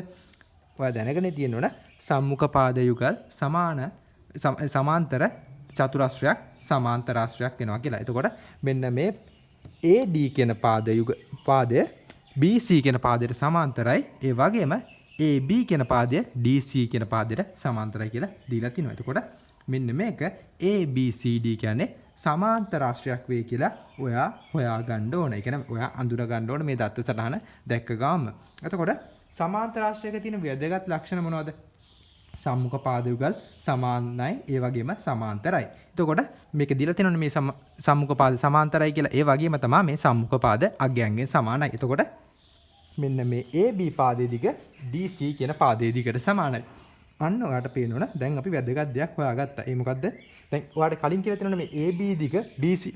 ඔයා දැනගෙන තියෙන්න ඕන සම්මුඛ පාද යුගල් සමාන්තර චතුරාශ්‍රයක් සමාන්තර ආශ්‍රයක් වෙනවා කියලා. එතකොට මෙන්න මේ AD කියන පාදය BC කියන පාදයට සමාන්තරයි. ඒ වගේම AB කියන පාදය DC කියන පාදයට සමාන්තරයි කියලා දීලා තිනවා. එතකොට මෙන්න මේක ABCD කියන්නේ සමාන්තර ආශ්‍රයක් වේ කියලා ඔයා හොයා ගන්න ඕන. ඒ කියන්නේ ඔයා අඳුර ගන්න ඕන මේ දත්ත සටහන දැක්ක ගාම. එතකොට සමාන්තර ආශ්‍රයක තියෙන වැදගත් ලක්ෂණ මොනවද? සම්මුඛ පාද යුගල් සමානයි ඒ වගේම සමාන්තරයි. එතකොට මේක දීලා තියෙනවනේ මේ සම්මුඛ පාද සමාන්තරයි කියලා. ඒ වගේම තමයි මේ සම්මුඛ පාද අගයන්ගෙන් සමානයි. එතකොට මෙන්න මේ AB පාදයේ දිග DC කියන පාදයේ දිගට සමානයි. අන්න ඔයාලට පේනවනේ දැන් අපි වැදගත් දෙයක් හොයාගත්තා. ඒ මොකද්ද? දැන් ඔයාලට කලින් කියලා තියෙනවනේ මේ AB දිග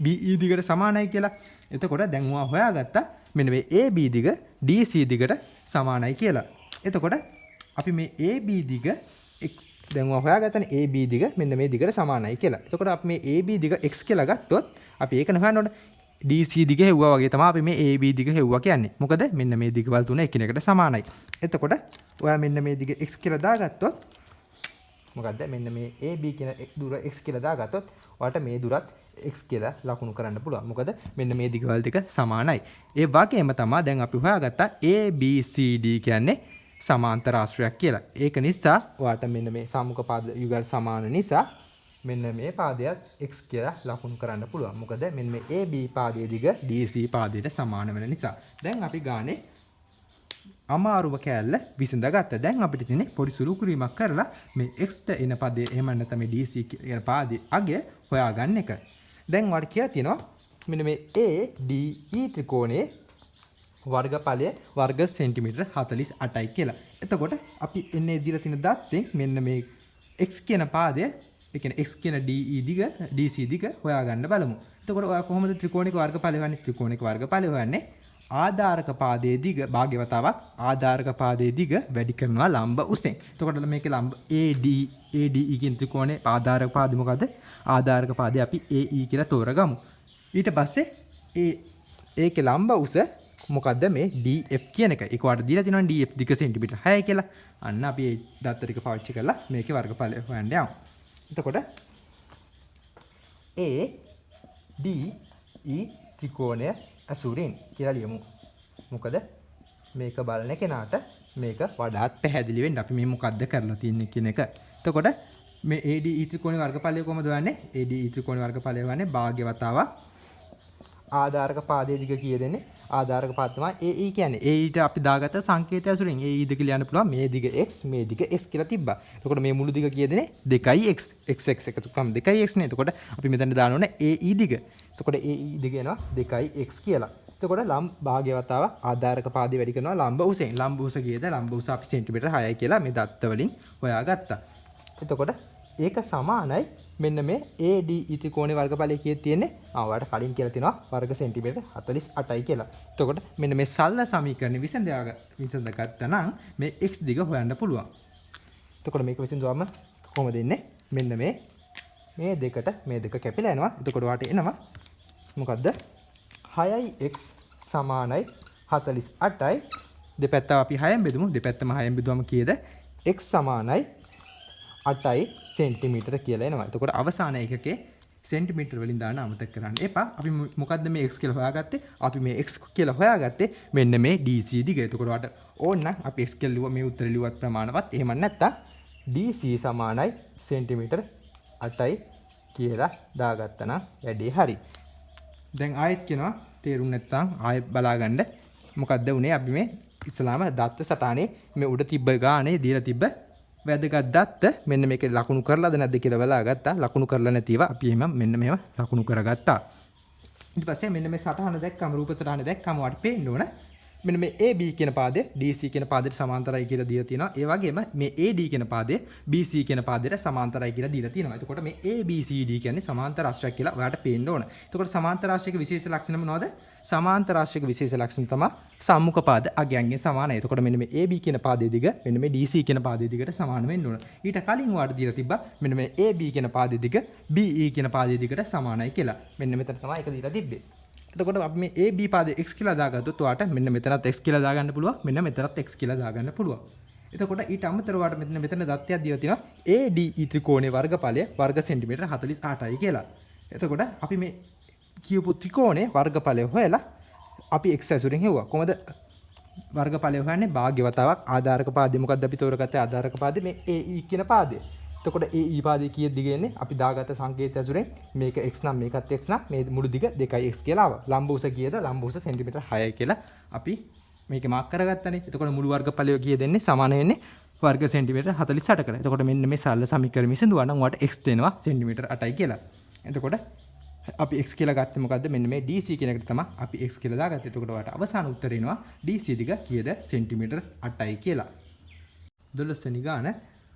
BE දිගට සමානයි කියලා. එතකොට දැන් ඔයා හොයාගත්තා මෙන්න මේ AB දිග DC දිගට සමානයි කියලා. එතකොට අපි මේ AB දිග දැන් ඔයා හොයාගත්තනේ AB දිග මෙන්න මේ දිගට සමානයි කියලා. එතකොට අපි මේ AB දිග x කියලා ගත්තොත් අපි ඒක හොයන්න ඕනේ. DC දිග හෙව්වා වගේ තමයි අපි මේ AB දිග හෙව්වා කියන්නේ. මොකද මෙන්න මේ දිගවල තුන එකිනෙකට සමානයි. එතකොට ඔයා මෙන්න මේ දිග x කියලා දාගත්තොත් මොකද්ද? මෙන්න මේ AB කියන දුර x කියලා දාගත්තොත් ඔයාලට මේ දුරත් x කියලා ලකුණු කරන්න පුළුවන්. මොකද මෙන්න මේ දිගවල ටික සමානයි. ඒ වගේම තමයි දැන් අපි හොයාගත්තා ABCD කියන්නේ සමාන්තර ආශ්‍රයක් කියලා. ඒක නිසා ඔයාලට මෙන්න මේ සම්මුඛ පාද යුගල් සමාන නිසා මෙන්න මේ පාදයට x කියලා ලකුණු කරන්න පුළුවන්. මොකද මෙන්න මේ AB පාදයේ දිග DC පාදයට සමාන වෙන නිසා. දැන් අපි ගානේ අමාරුම කෑල්ල විසඳගත්තා. දැන් අපිට තියෙන්නේ පොඩි සුළු කිරීමක් කරලා මේ x ට එන පදේ එහෙම නැත්නම් මේ DC කියන පාදයේ අගය හොයාගන්න එක. දැන් ඔයාලට කියලා තියෙනවා මෙන්න මේ ADE ත්‍රිකෝණයේ වර්ගඵලය වර්ග සෙන්ටිමීටර 48යි කියලා. එතකොට අපි එන්නේ දීලා තියෙන දත්තෙන් මෙන්න මේ x කියන පාදය ඒ කියන්නේ x කියන DE දිග DC දිග හොයාගන්න බලමු. එතකොට ඔයා කොහොමද ත්‍රිකෝණික වර්ගඵලය හොයන්නේ? ත්‍රිකෝණික වර්ගඵලය හොයන්නේ ආධාරක පාදයේ දිග භාග්‍යවතාවක් ආධාරක පාදයේ දිග වැඩි කරනවා ලම්බ උසෙන්. එතකොට මේකේ ලම්බ ADE කියන ත්‍රිකෝණයේ ආධාරක පාදය මොකද්ද? ආධාරක පාදය අපි AE කියලා තෝරගමු. ඊට පස්සේ ඒකේ ලම්බ උස මොකද්ද? මේ DF කියන එක. ඒක වාට දීලා තියෙනවා DF දිග සෙන්ටිමීටර 6යි කියලා. අන්න අපි මේ දත්ත ටික පාවිච්චි කරලා මේකේ වර්ගඵලය හොයන්න යමු. එතකොට ADE ත්‍රිකෝණය ඇසුරින් කියලා ලියමු. මොකද මේක බලන කෙනාට මේක වඩාත් පැහැදිලි වෙන්න අපි මේ මොකද්ද කරලා තියෙන්නේ කියන එක. එතකොට මේ ADE ත්‍රිකෝණේ වර්ගඵලය කොහොමද වන්නේ? ADE ත්‍රිකෝණේ වර්ගඵලය වන්නේ භාග්‍ය වතාවක් ආධාරක පාදයේ දිග කීය දෙන්නේ? ආධාරක පාද තමයි AE කියන්නේ. AE ට අපි දාගත්ත සංකේතය ඇසුරින් AE දිග ලියන්න පුළුවන්. මේ දිග x, මේ දිග s කියලා තිබ්බා. එතකොට මේ මුළු දිග කීය දෙන්නේ? 2x. x එකතු කරාම 2x නේ. එතකොට අපි මෙතන දාන්න ඕනේ AE දිග. එතකොට AE දිග එනවා 2x කියලා. එතකොට භාග්‍ය වතාවක් ආධාරක පාදේ වැඩි කරනවා ලම්බ උසෙන්. ලම්බ උස කීයද? ලම්බ උස අපි සෙන්ටිමීටර 6යි කියලා මේ දත්ත වලින් හොයාගත්තා. එතකොට ඒක සමානයි මෙන්න මේ ADE ත්‍රිකෝණේ වර්ගඵලය කීයද තියෙන්නේ? ඔයාලට කලින් කියලා තියෙනවා වර්ග සෙන්ටිමීටර 48යි කියලා. එතකොට මෙන්න මේ සරල සමීකරණය විසඳගත්තා නම් මේ x දිග හොයන්න පුළුවන්. එතකොට මේක විසඳුවම කොහොමද එන්නේ? මෙන්න මේ දෙකට මේ දෙක කැපිලා යනවා. එතකොට වාට එනවා මොකද්ද? 6x සමානයි 48යි. දෙපැත්ත අපි 6ෙන් බෙදුමු. දෙපැත්තම 6ෙන් බෙදුවම කීයද? x සමානයි 8යි සෙන්ටිමීටර කියලා එනවා. එතකොට අවසාන එකකේ සෙන්ටිමීටර වලින් දාන්න අමතක කරන්න එපා. අපි මොකද්ද මේ x කියලා හොයාගත්තේ? අපි මේ x කියලා හොයාගත්තේ මෙන්න මේ DC දිග. එතකොට වට ඕන නම් අපි x කියලා ලියුවා මේ උත්තරේ ලියුවත් ප්‍රමාණවත්. එහෙම නැත්නම් DC සමානයි සෙන්ටිමීටර 8යි කියලා දාගත්තා නම් වැඩේ හරි. දැන් ආයෙත් කියනවා තේරුම් නැත්නම් ආයෙත් බලාගන්න මොකද්ද උනේ? අපි මේ ඉස්ලාම දත්ත සටහනේ මේ උඩ තිබ්බ ගානේ දීලා තිබ්බ වැදගත් දත්ත මෙන්න මේක ලකුණු කරලාද නැද්ද කියලා බලාගත්තා. ලකුණු කරලා නැතිව අපි එහෙම මෙන්න මේව ලකුණු කරගත්තා. ඊට පස්සේ මෙන්න මේ සටහන දැක්කම රූප සටහන දැක්කම වට පේන්න ඕන මෙන්න මේ AB කියන පාදය DC කියන පාදයට සමාන්තරයි කියලා දීලා තියෙනවා. ඒ වගේම මේ AD කියන පාදය BC කියන පාදයට සමාන්තරයි කියලා දීලා තියෙනවා. එතකොට මේ ABCD කියන්නේ සමාන්තර රාශියක් කියලා ඔයාලට පේන්න ඕන. එතකොට සමාන්තර රාශියක විශේෂ ලක්ෂණ මොනවද? සමාන්තර රාශියක විශේෂ ලක්ෂණ තමයි සම්මුඛ පාද අගයන්ගෙන් සමානයි. එතකොට මෙන්න මේ AB කියන පාදයේ දිග මෙන්න මේ DC කියන පාදයේ දිගට සමාන වෙන්න ඕන. ඊට කලින් ඔයාලට දීලා තිබ්බා මෙන්න මේ AB කියන පාදයේ දිග BE කියන පාදයේ දිගට සමානයි කියලා. මෙන්න මෙතන තමයි ඒක දීලා තිබ්බේ. එතකොට අපි මේ AB පාදේ x කියලා දාගත්තොත් ඔයාට මෙන්න මෙතනත් x කියලා දාගන්න පුළුවන්. මෙන්න මෙතනත් x කියලා දාගන්න පුළුවන්. එතකොට ඊට අමතරව ඔයාට මෙතන දත්තයක් දීලා තියෙනවා ADE ත්‍රිකෝණයේ වර්ගඵලය වර්ග සෙන්ටිමීටර 48යි කියලා. එතකොට අපි මේ කියපු ත්‍රිකෝණයේ වර්ගඵලය හොයලා අපි x ඇසුරින් හෙව්වා. කොහමද වර්ගඵලය හොයන්නේ? භාග්‍ය වතාවක් ආධාරක පාදේ මොකද්ද අපි තෝරගත්තේ? ආධාරක පාදේ මේ AE කියන පාදේ. එතකොට AE පාදේ කීයද දිග එන්නේ? අපි දාගත්ත සංකේතය ඇසුරෙන් මේක x නම් මේකත් x නම් මේ මුළු දිග 2x කියලා ආවා. ලම්බ උස කීයද? ලම්බ උස සෙන්ටිමීටර 6යි කියලා අපි මේක මාක් කරගත්තානේ. එතකොට මුළු වර්ගඵලය කීයද එන්නේ? සමාන වෙන්නේ වර්ග සෙන්ටිමීටර 48කට. එතකොට මෙන්න මේ සරල සමීකරණය විසඳුවා නම් ඔයාලට x දෙනවා සෙන්ටිමීටර 8යි කියලා. එතකොට අපි x කියලා ගත්තේ මොකද්ද? මෙන්න මේ DC කියන එකට තමයි අපි x කියලා දාගත්තේ. එතකොට ඔයාලට අවසාන උත්තරේ එනවා DC දිග කීයද? සෙන්ටිමීටර 8යි කියලා. 12 වෙනි ගාන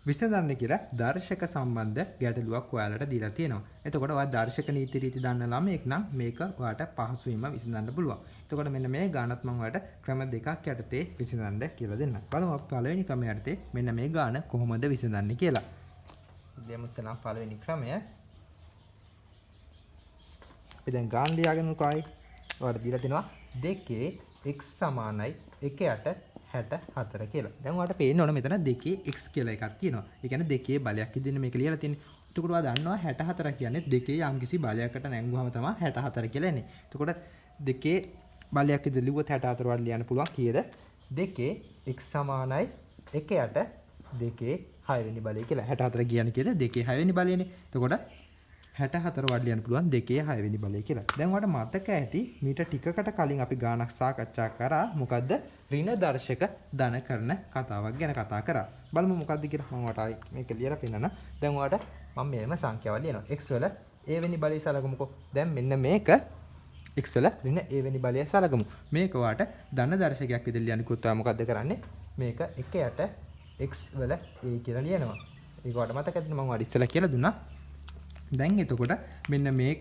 විසඳන්න කියලා දර්ශක සම්බන්ධ ගැටලුවක් ඔයාලට දීලා තියෙනවා. එතකොට ඔයා දර්ශක නීති රීති දන්න ළමයෙක් නම් මේක ඔයාලට පහසුවෙන්ම විසඳන්න පුළුවන්. එතකොට මෙන්න මේ ගානත් මම ඔයාලට ක්‍රම දෙකක් යටතේ විසඳන්න කියලා දෙන්නම්. බලමු අපි පළවෙනි ක්‍රමය යටතේ මෙන්න මේ ගාන කොහොමද විසඳන්නේ කියලා. දෙමු සනම් පළවෙනි ක්‍රමය. අපි දැන් ගාන ලියාගන්නකෝ ආයි. ඔයාලට දීලා තියෙනවා 2 x සමානයි 1 64 කියලා. දැන් ඔයාලට පේන්න ඕන මෙතන 2x කියලා එකක් තියෙනවා. ඒ කියන්නේ 2 බලයක් ඉදින්න මේක ලියලා තියෙන්නේ. එතකොට ඔයා දන්නවා 64 කියන්නේ 2 යම්කිසි බලයකට නැංගුවාම තමයි 64 කියලා එන්නේ. එතකොට 2 බලයක් ඉදින්න ලිව්වොත් 64 වල ලියන්න පුළුවන් කීයද? 2 x සමානයි 1ට 2 6 වෙනි බලය කියලා. 64 කියන්නේ කීයද? 2 6 වෙනි බලයනේ. එතකොට 64 වල ලියන්න පුළුවන් 2 6 වෙනි බලය කියලා. දැන් ඔයාලට මතක ඇති මීට ටිකකට කලින් අපි ගානක් සාකච්ඡා කරා. මොකද්ද? ඍණ දර්ශක ධන කරන කතාවක් ගැන කතා කරා. බලමු මොකද්ද කියලා. මම ඔයාලට මේක ලියලා පෙන්නන්න. දැන් ඔයාලට මම මෙහෙම සංඛ්‍යාවල් ලියනවා. x වල a වෙනි බලය සලකමුකෝ. දැන් මෙන්න මේක x වල ඍණ a වෙනි බලය සලකමු. මේක ඔයාලට ධන දර්ශකයක් විදිහට ලියන්නකොත් ඔයා මොකද්ද කරන්නේ? මේක 1ට x වල a කියලා ලියනවා. ඒක ඔයාලට මතකද? මම ඔයාලට ඉස්සෙල්ලා කියලා දුන්නා. දැන් එතකොට මෙන්න මේ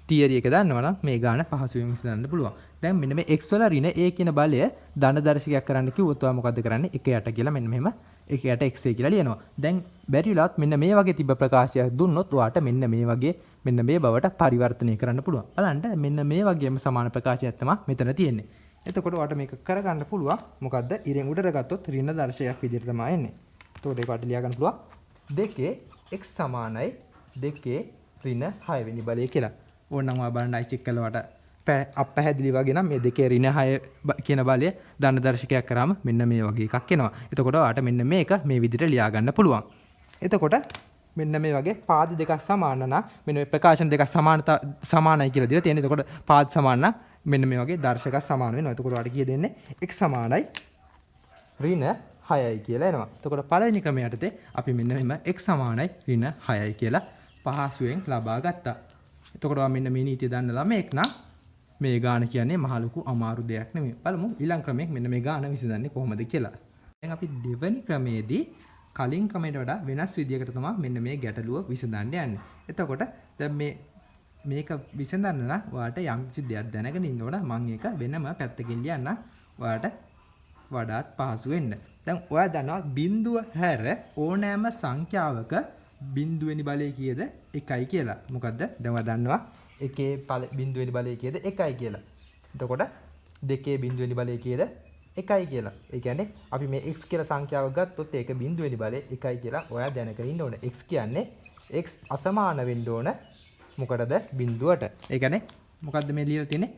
තියරි එක දන්නවනම් මේ ගාන පහසුවෙන් විසඳන්න පුළුවන්. දැන් මෙන්න මේ x වල ඍණ a කියන බලය ධන දර්ශකයක් කරන්න කිව්වොත් ඔයා මොකද්ද කරන්නේ? 1යට කියලා මෙන්න මෙහෙම 1යට xa කියලා ලියනවා. දැන් බැරි වෙලාවත් මෙන්න මේ වගේ තිබ්බ ප්‍රකාශයක් දුන්නොත් ඔයාට මෙන්න මේ වගේ මෙන්න මේ බවට පරිවර්තනය කරන්න පුළුවන්. බලන්න මෙන්න මේ වගේම සමාන ප්‍රකාශයක් තමයි මෙතන තියෙන්නේ. එතකොට ඔයාට මේක කරගන්න පුළුවන්. මොකද්ද? ඉරෙන් උඩට ගත්තොත් ඍණ දර්ශකයක් විදිහට තමයි එන්නේ. එතකොට ඒක ඔයාට ලියා ගන්න පුළුවන් 2 x සමානයි 2 ඍණ 6 වෙනි බලය කියලා. ඕනනම් ඔයා බලන්න අයි චෙක් කළාට අපැහැදිලි වගේ නම් මේ දෙකේ ඍණ 6 කියන බලය ධන දර්ශකයක් කරාම මෙන්න මේ වගේ එකක් එනවා. එතකොට ඔයාට මෙන්න මේක මේ විදිහට ලියා ගන්න පුළුවන්. එතකොට මෙන්න මේ වගේ පාද දෙකක් සමාන නම් මෙන්න මේ ප්‍රකාශන දෙකක් සමානයි කියලා දීලා තියෙනවා. එතකොට පාද සමාන නම් මෙන්න මේ වගේ දර්ශකයක් සමාන වෙනවා. එතකොට ඔයාලට කිය දෙන්නේ x සමානයි ඍණ 6යි කියලා එනවා. එතකොට පළවෙනි ක්‍රමය යටතේ අපි මෙන්න මෙහෙම x සමානයි ඍණ 6යි කියලා පහසුවෙන් ලබා ගත්තා. එතකොට ඔයා මෙන්න මේ නීතිය දන්න ළමෙක් නම් මේ ගාන කියන්නේ මහ ලොකු අමාරු දෙයක් නෙමෙයි. බලමු ඊළඟ ක්‍රමයෙන් මෙන්න මේ ගාන විසඳන්නේ කොහොමද කියලා. දැන් අපි දෙවෙනි ක්‍රමයේදී කලින් ක්‍රමයට වඩා වෙනස් විදියකට තමයි මෙන්න මේ ගැටලුව විසඳන්න යන්නේ. එතකොට දැන් මේක විසඳන්න නම් ඔයාලට යම් කිසි දෙයක් දැනගෙන ඉන්න ඕන. මම ඒක වෙනම පැත්තකින් ලියන්න ඔයාලට වඩාත් පහසු වෙන්න. දැන් ඔයා දන්නවා බිඳුව හැර ඕනෑම සංඛ්‍යාවක බිඳුවෙනි බලය කීයද 1යි කියලා. මොකද්ද? දැන් ඔයා දන්නවා එකේ බිඳුවෙනි බලය කීයද 1යි කියලා. එතකොට දෙකේ බිඳුවෙනි බලය කීයද 1යි කියලා. ඒ කියන්නේ අපි මේ x කියලා සංඛ්‍යාවක් ගත්තොත් ඒක බිඳුවෙනි බලය 1යි කියලා ඔයා දැනගෙන ඉන්න ඕනේ. x කියන්නේ x අසමාන වෙන්න ඕන මොකටද? බිඳුවට. ඒ කියන්නේ මොකද්ද මේ ලියලා තියෙන්නේ?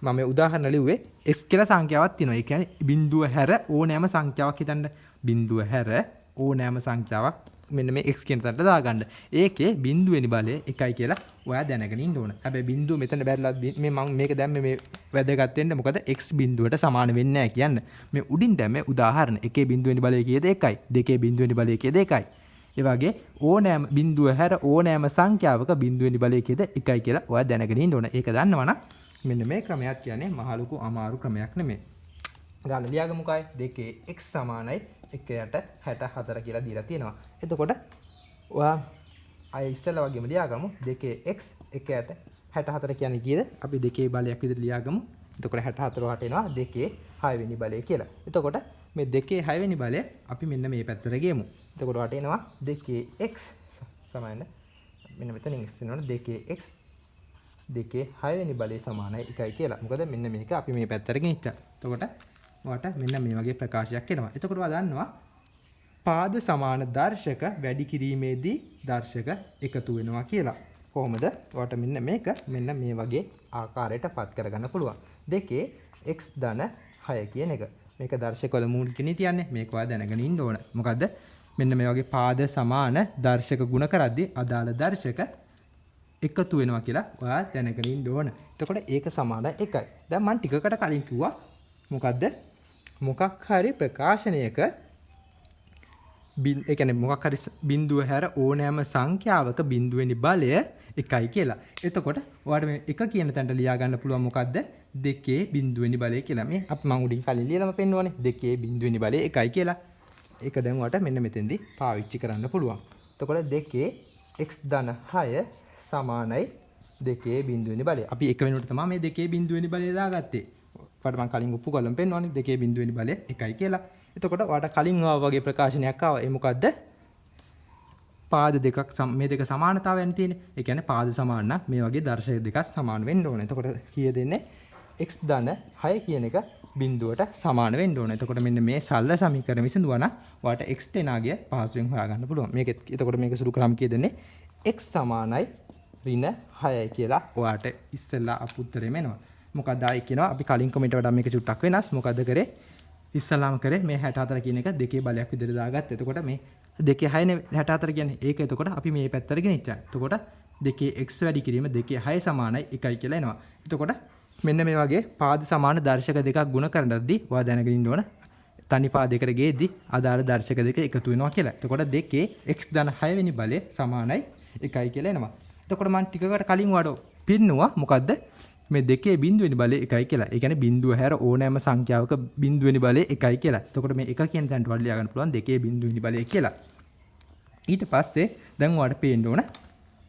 මම මේ උදාහරණ ලිව්වේ x කියලා සංඛ්‍යාවක් තියෙනවා. ඒ කියන්නේ බිඳුව හැර ඕනෑම සංඛ්‍යාවක් හිතන්න. බිඳුව හැර ඕනෑම සංඛ්‍යාවක් මෙන්න මේ x කියන තැනට දාගන්න. ඒකේ බිඳුවෙනි බලය 1යි කියලා ඔයා දැනගෙන ඉන්න ඕන. හැබැයි බිඳුව මෙතන බැරිලා මේ මම මේක දැම්මේ මේ වැදගත් වෙන්න. මොකද x බිඳුවට සමාන වෙන්නේ නැහැ කියන්න. මේ උඩින් දැම්මේ උදාහරණ. එකේ බිඳුවෙනි බලය කීයද 1යි. දෙකේ බිඳුවෙනි බලය කීයද 1යි. ඒ වගේ ඕනෑම බිඳුව හැර ඕනෑම සංඛ්‍යාවක බිඳුවෙනි බලය කීයද 1යි කියලා ඔයා දැනගෙන ඉන්න ඕන. ඒක දන්නවනම් මෙන්න මේ ක්‍රමයක් කියන්නේ මහ ලොකු අමාරු ක්‍රමයක් නෙමෙයි. ගාන ලියාගමුකයි. දෙකේ x සමානයි 1ට 64 කියලා දීලා තියෙනවා. එතකොට ඔයා අය ඉස්සෙල්ලා වගේම ලියාගමු. දෙකේ x 1ට 64 කියන්නේ කීයද? අපි දෙකේ බලයක් විදිහට ලියාගමු. එතකොට 64 වට එනවා දෙකේ 6 වෙනි බලය කියලා. එතකොට මේ දෙකේ 6 වෙනි බලය අපි මෙන්න මේ පැත්තට ගියමු. එතකොට වට එනවා දෙකේ x සමාන මෙන්න මෙතනින් x වෙනවනේ දෙකේ x දෙකේ 6 වෙනි බලය සමානයි 1යි කියලා. මොකද මෙන්න මේක අපි මේ පැත්තට ගෙනිච්චා. එතකොට ඔයාට මෙන්න මේ වගේ ප්‍රකාශයක් එනවා. එතකොට ඔයා දන්නවා පාද සමාන දර්ශක වැඩි කිරීමේදී දර්ශක එකතු වෙනවා කියලා. කොහොමද? ඔයාට මෙන්න මේක මෙන්න මේ වගේ ආකාරයට පත් කරගන්න පුළුවන්. දෙකේ x ධන 6 කියන එක. මේක දර්ශකවල මූලික නීතියන්නේ. මේක ඔයා දැනගෙන ඉන්න ඕන. මොකද්ද? මෙන්න මේ වගේ පාද සමාන දර්ශක ගුණ කරද්දී අදාළ දර්ශක එකතු වෙනවා කියලා ඔයා දැනගෙන ඉන්න ඕන. එතකොට ඒක සමාන 1යි. දැන් මම ටිකකට කලින් කිව්වා මොකද්ද? මොකක් හරි ප්‍රකාශනයක ඒ කියන්නේ මොකක් හරි බිඳුව හැර ඕනෑම සංඛ්‍යාවක බිඳුවෙනි බලය 1යි කියලා. එතකොට ඔයාලට මේ 1 කියන තැනට ලියා ගන්න පුළුවන් මොකද්ද? දෙකේ බිඳුවෙනි බලය කියලා. මේ අපි මම උඩින් කලින් ලියලාම පෙන්නුවානේ. දෙකේ බිඳුවෙනි බලය 1යි කියලා. ඒක දැන් ඔයාලට මෙන්න මෙතෙන්දී පාවිච්චි කරන්න පුළුවන්. එතකොට දෙකේ x ධන 6 සමානයි දෙකේ බිඳුවෙනි බලය. අපි එක වෙනුවට තමයි මේ දෙකේ බිඳුවෙනි බලය දාගත්තේ. ඔයාලට මම කලින් ඔප්පු කරලා පෙන්වන්නේ දෙකේ බිඳුවෙනි බලය 1යි කියලා. එතකොට ඔයාලට කලින් වගේ ප්‍රකාශනයක් ආවා. ඒ මොකද්ද? පාද දෙකක් මේ දෙක සමානතාවයන් තියෙන්නේ. ඒ කියන්නේ පාද සමාන නම් මේ වගේ දර්ශක දෙකක් සමාන වෙන්න ඕනේ. එතකොට කීය දෙන්නේ x ධන 6 කියන එක බිඳුවට සමාන වෙන්න ඕනේ. එතකොට මෙන්න මේ සරල සමීකරණ විසඳුවා නම් ඔයාලට x තේනාගිය පහසුවෙන් හොයාගන්න පුළුවන්. එතකොට මේක සුළු කරාම කීය දෙන්නේ x සමානයි ඍණ 6යි කියලා ඔයාලට ඉස්සෙල්ලා අපුත්තරෙම එනවා. මොකක්ද ආයි කියනවා අපි කලින් කමෙන්ට් වලට මේක චුට්ටක් වෙනස්. මොකද්ද කරේ? ඉස්සලාම කරේ මේ 64 කියන එක දෙකේ බලයක් විදිහට දාගත්තා. එතකොට මේ දෙකේ 6නේ 64 කියන්නේ. ඒක එතකොට අපි මේ පැත්තට ගෙනිච්චා. එතකොට දෙකේ x වැඩි කිරීම දෙකේ 6 සමානයි 1යි කියලා එනවා. එතකොට මෙන්න මේ වගේ පාද සමාන දර්ශක දෙකක් ගුණ කරනද්දී ඔයා දැනගෙන ඉන්න ඕන තනි පාදයකට ගේද්දී අදාළ දර්ශක දෙක එකතු වෙනවා කියලා. එතකොට දෙකේ x ධන 6 වෙනි බලය සමානයි 1යි කියලා එනවා. එතකොට මම ටිකකට කලින් ඔයාලට පින්නුවා මොකද්ද? මේ දෙකේ බිඳුවෙනි බලය 1යි කියලා. ඒ කියන්නේ බිඳුව හැර ඕනෑම සංඛ්‍යාවක බිඳුවෙනි බලය 1යි කියලා. එතකොට මේ 1 කියන තැනට වල ලියා ගන්න පුළුවන් දෙකේ බිඳුවෙනි බලය කියලා. ඊට පස්සේ දැන් ඔයාලට පේන්න ඕන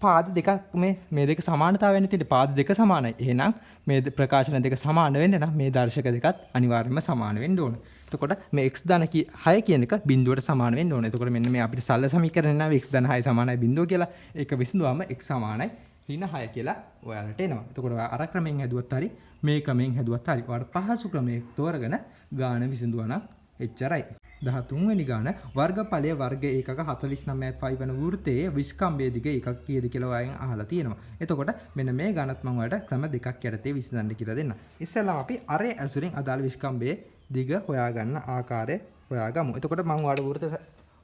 පාද දෙකක් මේ දෙක සමානතාවයන් තියෙන්නේ. පාද දෙක සමානයි. එහෙනම් මේ ප්‍රකාශන දෙක සමාන වෙන්න නම් මේ දර්ශක දෙකත් අනිවාර්යයෙන්ම සමාන වෙන්න ඕන. එතකොට මේ x ධන 6 කියන එක බිඳුවට සමාන වෙන්න ඕන. එතකොට මෙන්න මේ අපිට සරල සමීකරණය නම් x ධන 6 සමානයි බිඳුව කියලා. ඒක විසඳුවාම x සමානයි ඍණ 6 කියලා ඔයාලට එනවා. එතකොට ඔයා අර ක්‍රමෙන් හැදුවත් හරි මේ ක්‍රමෙන් හැදුවත් හරි ඔයාලට පහසු ක්‍රමයක් තෝරගෙන ගාන විසඳුවා නම් එච්චරයි. 13 වෙනි ගාන වර්ගඵලය වර්ග ඒකක 49.5 වෙන වෘත්තයේ විස්කම්භයේ දිග එකක් කීයද කියලා ඔයයන් අහලා තියෙනවා. එතකොට මෙන්න මේ ගණත් මම ඔයාලට ක්‍රම දෙකක් යටතේ විසඳන්න කියලා දෙන්න. ඉස්සෙල්ලාම අපි අරේ ඇසුරින් අදාළ විස්කම්භයේ දිග හොයාගන්න ආකාරය හොයාගමු. එතකොට මම ඔයාලට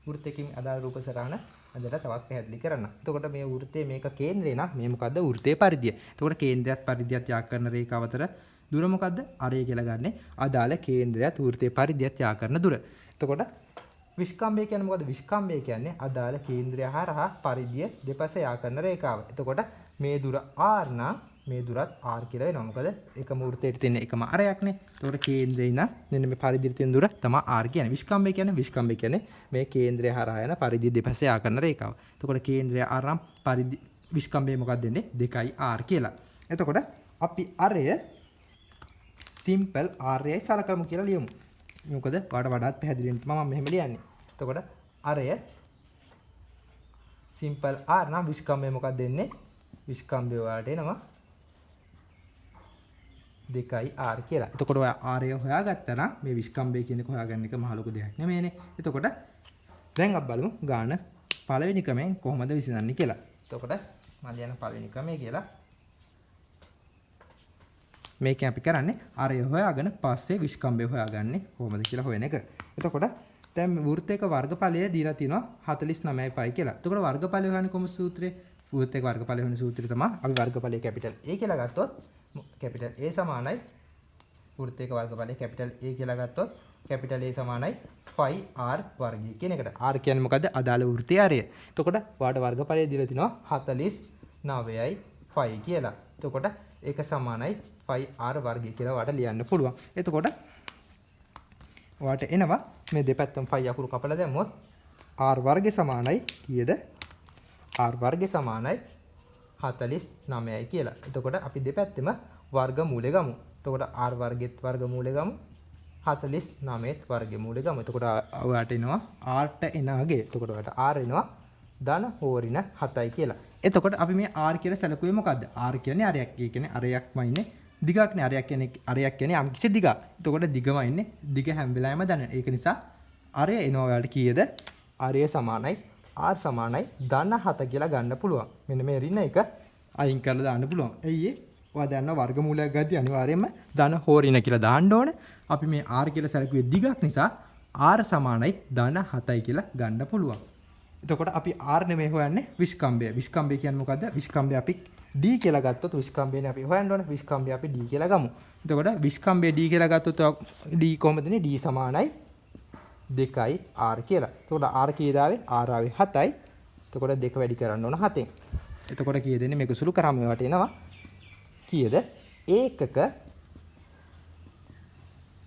වෘත්තයකින් අදාළ රූප සටහන අදට තවත් පැහැදිලි කරන්න. එතකොට මේ වෘත්තයේ මේක කේන්ද්‍රය නම් මේ මොකද්ද? වෘත්තයේ පරිධිය. එතකොට කේන්ද්‍රයත් පරිධියත් යා කරන රේඛාව අතර දුර මොකද්ද? අරය කියලා ගන්නෙ අදාළ කේන්ද්‍රයත් වෘත්තයේ පරිධියත් යා කරන දුර. එතකොට විස්කම්භය කියන්නේ මොකද්ද? විස්කම්භය කියන්නේ අදාළ කේන්ද්‍රය හරහා පරිධිය දෙපස යා කරන රේඛාව. එතකොට මේ දුර r නම් මේ දුරත් r කියලා වෙනවා. මොකද එකම වෘත්තයට තියෙන එකම අරයක්නේ. එතකොට කේන්ද්‍රේ ඉඳන් මෙන්න මේ පරිධියට තියෙන දුර තමයි r කියන්නේ. විස්කම්භය කියන්නේ මේ කේන්ද්‍රය හරහා යන පරිධිය දෙපස යා කරන රේඛාව. එතකොට කේන්ද්‍රය r නම් පරිධි විස්කම්භය මොකක්ද දෙන්නේ? 2r කියලා. එතකොට අපි අරය සිම්පල් r යයි සලකමු කියලා ලියමු. මොකද වඩාත් පැහැදිලි වෙන්න මම මෙහෙම ලියන්නේ. එතකොට අරය සිම්පල් r නම් විස්කම්භය මොකක්ද දෙන්නේ? විස්කම්භය වලට එනවා 2r කියලා. එතකොට ඔය r හොයාගත්තා නම් මේ විස්කම්භය කියන එක හොයාගන්න එක මහ ලොකු දෙයක් නෙමෙයිනේ. එතකොට දැන් අපි බලමු ගාන පළවෙනි ක්‍රමයෙන් කොහොමද විසඳන්නේ කියලා. එතකොට මම ලියන පළවෙනි ක්‍රමය කියලා මේකෙන් අපි කරන්නේ r හොයාගෙන පස්සේ විස්කම්භය හොයාගන්නේ කොහොමද කියලා හොයන එක. එතකොට දැන් වෘත්තයක වර්ගඵලය දීලා තිනවා 49.5 කියලා. එතකොට වර්ගඵලය හොයන්නේ කොහොමද සූත්‍රය? වෘත්තයක වර්ගඵලය හොයන සූත්‍රය තමයි අපි වර්ගඵලය කැපිටල් A කියලා ගත්තොත් කැපිටල් A සමානයි වෘත්තයක වර්ගඵලය කැපිටල් A කියලා ගත්තොත් කැපිටල් A සමානයි 5r වර්ගය කියන එකට. r කියන්නේ මොකද්ද? අදාළ වෘත්තයේ අරය. එතකොට වාට වර්ගඵලය දීලා තිනවා 49යි 5 කියලා. එතකොට ඒක සමානයි 5r වර්ගය කියලා වාට ලියන්න පුළුවන්. එතකොට වාට එනවා මේ දෙපැත්තම 5 අකුරු කපලා දැම්මොත් r වර්ගය සමානයි කීයද? r වර්ගය සමානයි 49යි කියලා. එතකොට අපි දෙපැත්තෙම වර්ගමූලය ගමු. එතකොට r වර්ගෙත් වර්ගමූලය ගමු. 49ත් වර්ගමූලය ගමු. එතකොට ඔයාලට එනවා r ට එනාගේ. එතකොට ඔයාලට r එනවා ධන හෝරින 7යි කියලා. එතකොට අපි මේ r කියලා සැලකුවේ මොකද්ද? r කියන්නේ අරයක්. ඒ කියන්නේ අරයක්ම ඉන්නේ දිගක්නේ. අරයක් කියන්නේ යම් කිසි දිගක්. එතකොට දිගම ඉන්නේ. දිග හැම වෙලාවෙම ධන. ඒක නිසා අරය එනවා ඔයාලට කීයද? අරය සමානයි r සමානයි ධන 7 කියලා ගන්න පුළුවන්. මෙන්න මේ ඍණ එක අයින් කරලා දාන්න පුළුවන්. එයි ඔයා දන්නා වර්ගමූලයක් ගද්දී අනිවාර්යයෙන්ම ධන හෝ ඍණ කියලා දාන්න ඕනේ. අපි මේ r කියලා සැලකුවේ දිගක් නිසා r සමානයි ධන 7යි කියලා ගන්න පුළුවන්. එතකොට අපි r නෙමෙයි හොයන්නේ විස්කම්භය. විස්කම්භය කියන්නේ මොකද්ද? විස්කම්භය අපි d කියලා ගත්තොත් විස්කම්භයනේ අපි හොයන්න ඕනේ. විස්කම්භය අපි d කියලා ගමු. එතකොට විස්කම්භය d කියලා ගත්තොත් d කොහමද නේ? d සමානයි 2යි r කියලා. එතකොට r කීයද ආවේ? r ආවේ 7යි. එතකොට 2 වැඩි කරන්න ඕන 7ෙන්. එතකොට කීයද එන්නේ? මේක සුළු කරාම ඒවට එනවා කීයද? ඒකක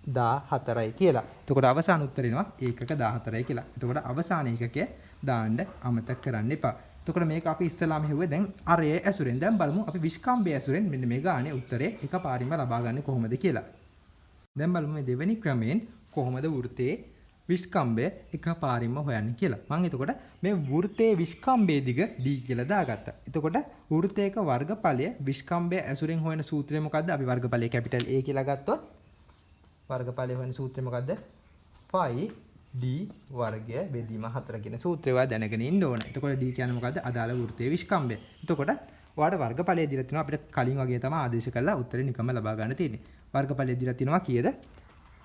14යි කියලා. එතකොට අවසාන උත්තරේ එනවා ඒකක 14යි කියලා. එතකොට අවසාන ඒකකය දාන්න අමතක කරන්න එපා. එතකොට මේක අපි ඉස්සලාම හෙව්වේ දැන් අරයේ ඇසුරෙන්. දැන් බලමු අපි විස්කම්භය ඇසුරෙන් මෙන්න මේ ගානේ උත්තරේ එකපාරින්ම ලබා ගන්න කොහොමද කියලා. දැන් බලමු මේ දෙවෙනි ක්‍රමයෙන් කොහොමද වෘත්තයේ විස්කම්භය එකපාරින්ම හොයන්නේ කියලා. මම එතකොට මේ වෘත්තයේ විස්කම්භයේ දිග d කියලා දාගත්තා. එතකොට වෘත්තයක වර්ගඵලය විස්කම්භය ඇසුරෙන් හොයන සූත්‍රය මොකද්ද? අපි වර්ගඵලය කැපිටල් A කියලා ගත්තොත් වර්ගඵලය හොයන සූත්‍රය මොකද්ද? 5d වර්ගය බෙදීම 4 කියන සූත්‍රය ඔයා දැනගෙන ඉන්න ඕන. එතකොට d කියන්නේ මොකද්ද? අදාළ වෘත්තයේ විස්කම්භය. එතකොට ඔයාලට වර්ගඵලය දීලා තිනවා අපිට කලින් වගේ තමයි ආදේශ කරලා උත්තරේ නිකම්ම ලබා ගන්න තියෙන්නේ. වර්ගඵලය දීලා තිනවා කීයද?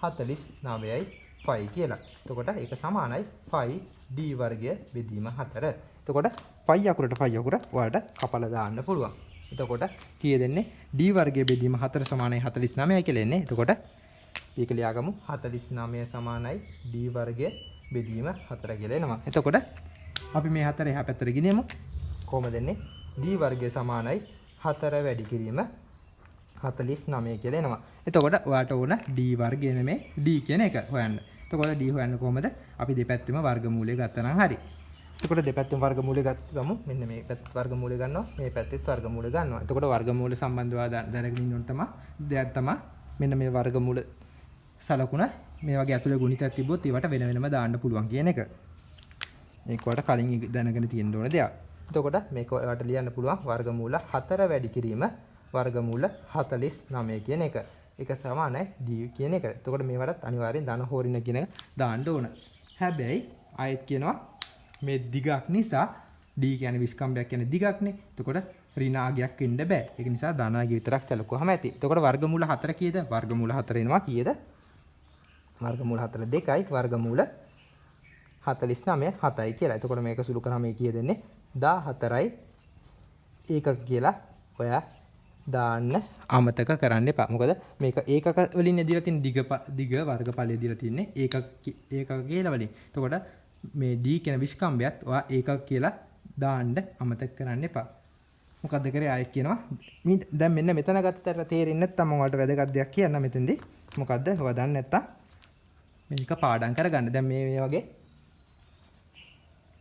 49යි 5 කියලා. එතකොට ඒක සමානයි 5d වර්ගය බෙදීම 4. එතකොට 5 අකුරට 5 අකුර ඔයාලට කපලා දාන්න පුළුවන්. එතකොට කීයද එන්නේ? d වර්ගය බෙදීම 4 සමානයි 49යි කියලා එන්නේ. එතකොට ඒක ලියාගමු 49 සමානයි d වර්ගය බෙදීම 4 කියලා එනවා. එතකොට අපි මේ 4 එහා පැත්තට ගෙනියමු. කොහොමද එන්නේ? d වර්ගය සමානයි 4 වැඩි කිරීම 49 කියලා එනවා. එතකොට ඔයාට ඕන d වර්ගය නෙමෙයි d කියන එක හොයන්න. එතකොට d හොයන්න කොහමද? අපි දෙපැත්තෙම වර්ගමූලය ගත්තා නම් හරි. එතකොට දෙපැත්තෙම වර්ගමූලය ගමු. මෙන්න මේ පැත්ත වර්ගමූලය ගන්නවා. මේ පැත්තෙත් වර්ගමූලය ගන්නවා. එතකොට වර්ගමූල සම්බන්ධව දැනගෙන ඉන්න ඕන තමයි මෙන්න මේ වර්ගමූල සලකුණ මේ වගේ ඇතුලේ ගුණිතයක් තිබ්බොත් ඒවට වෙන වෙනම දාන්න පුළුවන් කියන එක. මේක වට කලින් දැනගෙන තියෙන්න ඕන දෙයක්. එතකොට මේක ඔයාලට ලියන්න පුළුවන් වර්ගමූල 4 වැඩි කිරීම වර්ගමූල 49 කියන එක. ඒක සමානයි d කියන එක. එතකොට මේවටත් අනිවාර්යෙන් ධන හෝරින කියන එක දාන්න ඕන. හැබැයි ආයෙත් කියනවා මේ දිගක් නිසා d කියන්නේ විස්කම්භයක් කියන්නේ දිගක්නේ. එතකොට ඍණාගයක් වෙන්න බෑ. ඒක නිසා ධනාගය විතරක් සැලකුවාම ඇති. එතකොට වර්ගමූල 4 කීයද? වර්ගමූල 4 එනවා කීයද? වර්ගමූල 4 2යි වර්ගමූල 49 7යි කියලා. එතකොට මේක සුළු කරාම මේ කීයද එන්නේ? 14යි ඒකක කියලා ඔයා දාන්න අමතක කරන්න එපා. මොකද මේක ඒකක වලින් දීලා තියෙන දිග වර්ගඵලය දීලා තියෙන්නේ ඒකක කියලා වලින්. එතකොට මේ d කියන විස්කම්භයත් ඔයා ඒකක කියලා දාන්න අමතක කරන්න එපා. මොකද්ද කරේ ආයෙත් කියනවා. දැන් මෙන්න මෙතන ගත්තට තේරෙන්නේ නැත්නම් මම ඔයාලට වැදගත් දෙයක් කියන්න මෙතෙන්දී. මොකද්ද? ඔයා දන්නේ නැත්නම් මේක පාඩම් කරගන්න. දැන් මේ වගේ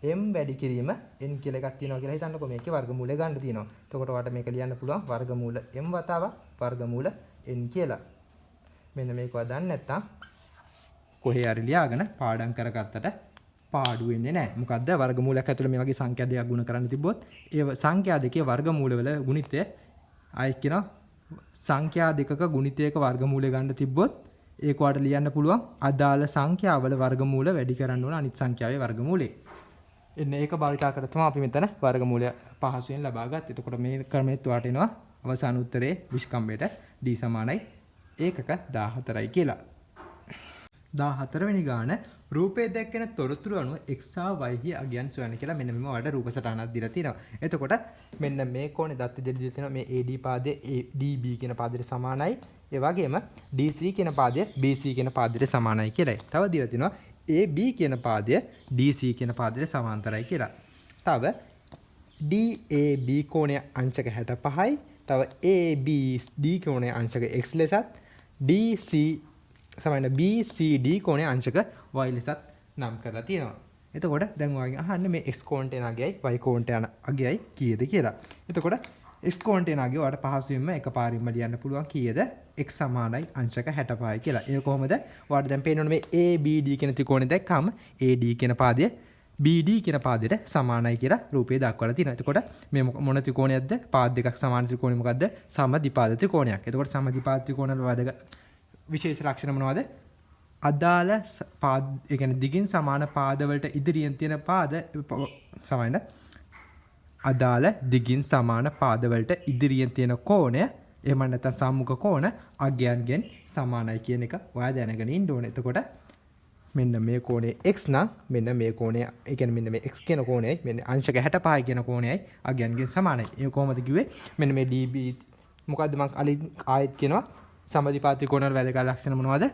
m වැඩි කිරීම n කියලා එකක් තියෙනවා කියලා හිතන්නකෝ. මේකේ වර්ගමූලය ගන්න තියෙනවා. එතකොට ඔයාලට මේක ලියන්න පුළුවන් වර්ගමූල m වතාවක් වර්ගමූල n කියලා. මෙන්න මේක ඔයා දන්නේ නැත්නම් කොහේ හරි ලියාගෙන පාඩම් කරගත්තට පාඩු වෙන්නේ නැහැ. මොකද්ද? වර්ගමූලයක් ඇතුළේ මේ වගේ සංඛ්‍යා දෙකක් ගුණ කරන්න තිබ්බොත් ඒ සංඛ්‍යා දෙකේ වර්ගමූල වල ගුණිතය ආයෙත් කියනවා සංඛ්‍යා දෙකක ගුණිතයක වර්ගමූලය ගන්න තිබ්බොත් ඒක ඔයාලට ලියන්න පුළුවන් අදාළ සංඛ්‍යාවල වර්ගමූල වැඩි කරන්න ඕන අනිත් සංඛ්‍යාවේ වර්ගමූලය. එන්න ඒක භාවිතා කරලා තමයි අපි මෙතන වර්ගමූලය පහසුවෙන් ලබා ගත්තේ. එතකොට මේ ක්‍රමෙත් ඔයාලට එනවා අවසාන උත්තරේ විස්කම්භයට d සමානයි ඒකක 14යි කියලා. 14 වෙනි ගාන රූපයේ දැක්කෙන තොරතුරු අනුව x හා y හි අගයන් සොයන්න කියලා මෙන්න මෙම වලට රූප සටහනක් දීලා තියෙනවා. එතකොට මෙන්න මේ කෝණේ දත්ත දෙක දීලා තියෙනවා. මේ AD පාදයේ DB කියන පාදයට සමානයි. ඒ වගේම DC කියන පාදය BC කියන පාදයට සමානයි කියලායි. තව දීලා තියෙනවා AB කියන පාදය DC කියන පාදයට සමාන්තරයි කියලා. තව DAB කෝණයේ අංශක 65යි. තව ABD කෝණයේ අංශක x ලෙසත් DC සමාන BCD කෝණයේ අංශක y ලෙසත් නම් කරලා තියෙනවා. එතකොට දැන් ඔයගෙන් අහන්නේ මේ x කෝණයට යන අගයයි y කෝණයට යන අගයයි කීයද කියලා. එතකොට x කෝණයට යන අගය ඔයාලට පහසුවෙන්ම එකපාරින්ම ලියන්න පුළුවන් කීයද? x සමානයි අංශක 65යි කියලා. ඒක කොහොමද? ඔයාලට දැන් පේනවනේ මේ ABD කියන ත්‍රිකෝණය දැක්කම AD කියන පාදය BD කියන පාදයට සමානයි කියලා රූපේ දක්වලා තියෙනවා. එතකොට මේ මොන ත්‍රිකෝණයක්ද? පාද දෙකක් සමාන ත්‍රිකෝණය මොකද්ද? සමද්විපාද ත්‍රිකෝණයක්. එතකොට සමද්විපාද ත්‍රිකෝණ වල වැදගත් විශේෂ ලක්ෂණ මොනවද? අදාළ පාද ඒ කියන්නේ දිගින් සමාන පාදවලට ඉදිරියෙන් තියෙන පාද සමාන අදාළ දිගින් සමාන පාදවලට ඉදිරියෙන් තියෙන කෝණය එහෙම නැත්නම් සම්මුඛ කෝණ අගයන්ගෙන් සමානයි කියන එක ඔයා දැනගෙන ඉන්න ඕනේ. එතකොට මෙන්න මේ කෝණය x නම් මෙන්න මේ කෝණය ඒ කියන්නේ මෙන්න මේ x කියන කෝණයයි මෙන්න අංශක 65 කියන කෝණයයි අගයන්ගෙන් සමානයි. ඒ කොහොමද කිව්වේ? මෙන්න මේ db මොකද්ද මම ආයෙත් කියනවා සමද්විපාද ත්‍රිකෝණ වල වැදගත් ලක්ෂණ මොනවද?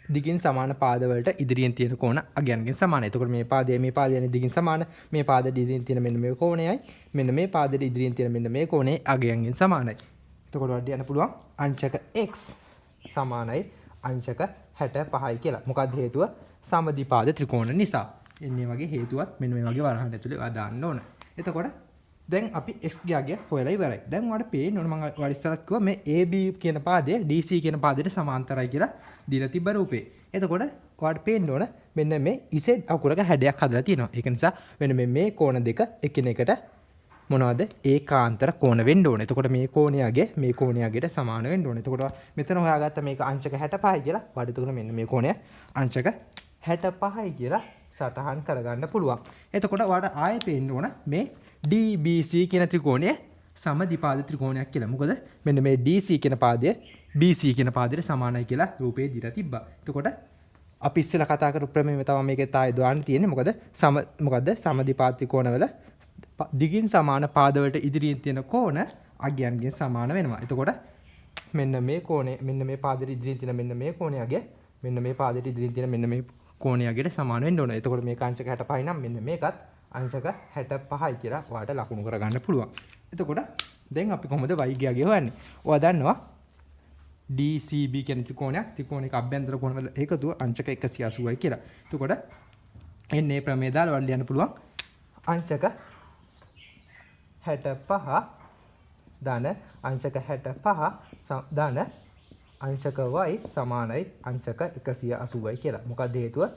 දිගින් සමාන පාදවලට ඉදිරියෙන් තියෙන කෝණ අගයන්ගෙන් සමානයි. එතකොට මේ පාදයේ යන්නේ දිගින් සමාන. මේ පාදයේ ඉදිරියෙන් තියෙන මෙන්න මේ කෝණයයි මෙන්න මේ පාදයේ ඉදිරියෙන් තියෙන මෙන්න මේ කෝණේ අගයන්ගෙන් සමානයි. එතකොට වඩ යන්න පුළුවන් අංශක x සමානයි අංශක 65යි කියලා. මොකක්ද හේතුව? සමද්විපාද ත්‍රිකෝණ නිසා. එන්නේ වගේ හේතුවක් මෙන්න මේ වගේ වරහන් ඇතුලේ ඔයා දාන්න ඕන. එතකොට දැන් අපි x ගේ අගය හොයලා ඉවරයි. දැන් ඔයාලට පේන්න ඕන මම ඔයාලට ඉස්සරහට කිව්වා මේ AB කියන පාදය DC කියන පාදයට සමාන්තරයි කියලා දීලා තිබ්බ රූපේ. එතකොට ඔයාලට පේන්න ඕන මෙන්න මේ Z අකුරක හැඩයක් හදලා තියෙනවා. ඒක නිසා මෙන්න මේ කෝණ දෙක එකිනෙකට මොනවද? ඒකාන්තර කෝණ වෙන්න ඕනේ. එතකොට මේ කෝණයගේ මේ කෝණයගේට සමාන වෙන්න ඕනේ. එතකොට මෙතන හොයාගත්ත මේක අංශක 65යි කියලා. වඩ එතකොට මෙන්න මේ කෝණය අංශක 65යි කියලා සටහන් කරගන්න පුළුවන්. එතකොට ඔයාලට ආයෙ පේන්න ඕන මේ DBC කියන ත්‍රිකෝණය සමද්විපාද ත්‍රිකෝණයක් කියලා. මොකද මෙන්න මේ DC කියන පාදය BC කියන පාදයට සමානයි කියලා රූපේ දීලා තිබ්බා. එතකොට අපි ඉස්සෙල්ලා කතා කරපු ප්‍රමේයම තමයි මේකේ තායි දාන්න තියෙන්නේ. මොකද සමද්විපාද ත්‍රිකෝණවල දිගින් සමාන පාදවලට ඉදිරියෙන් තියෙන කෝණ අගයන්ගෙන් සමාන වෙනවා. එතකොට මෙන්න මේ කෝණය මෙන්න මේ පාදයට ඉදිරියෙන් තියෙන මෙන්න මේ කෝණයගේ මෙන්න මේ පාදයට ඉදිරියෙන් තියෙන මෙන්න මේ කෝණයගේට සමාන වෙන්න ඕන. එතකොට මේක අංශක 65යි නම් මෙන්න මේකත් අංශක 65යි කියලා ඔයාලට ලකුණු කරගන්න පුළුවන්. එතකොට දැන් අපි කොහොමද y ගේ අගය හොයන්නේ? ඔයා දන්නවා DCB කියන ත්‍රිකෝණයක අභ්‍යන්තර කෝණ වල එකතුව අංශක 180යි කියලා. එතකොට එන්නේ ප්‍රමේය දාලා ඔයාලට ලියන්න පුළුවන් අංශක 65 ධන අංශක 65 ධන අංශක y සමානයි අංශක 180යි කියලා. මොකක්ද හේතුව?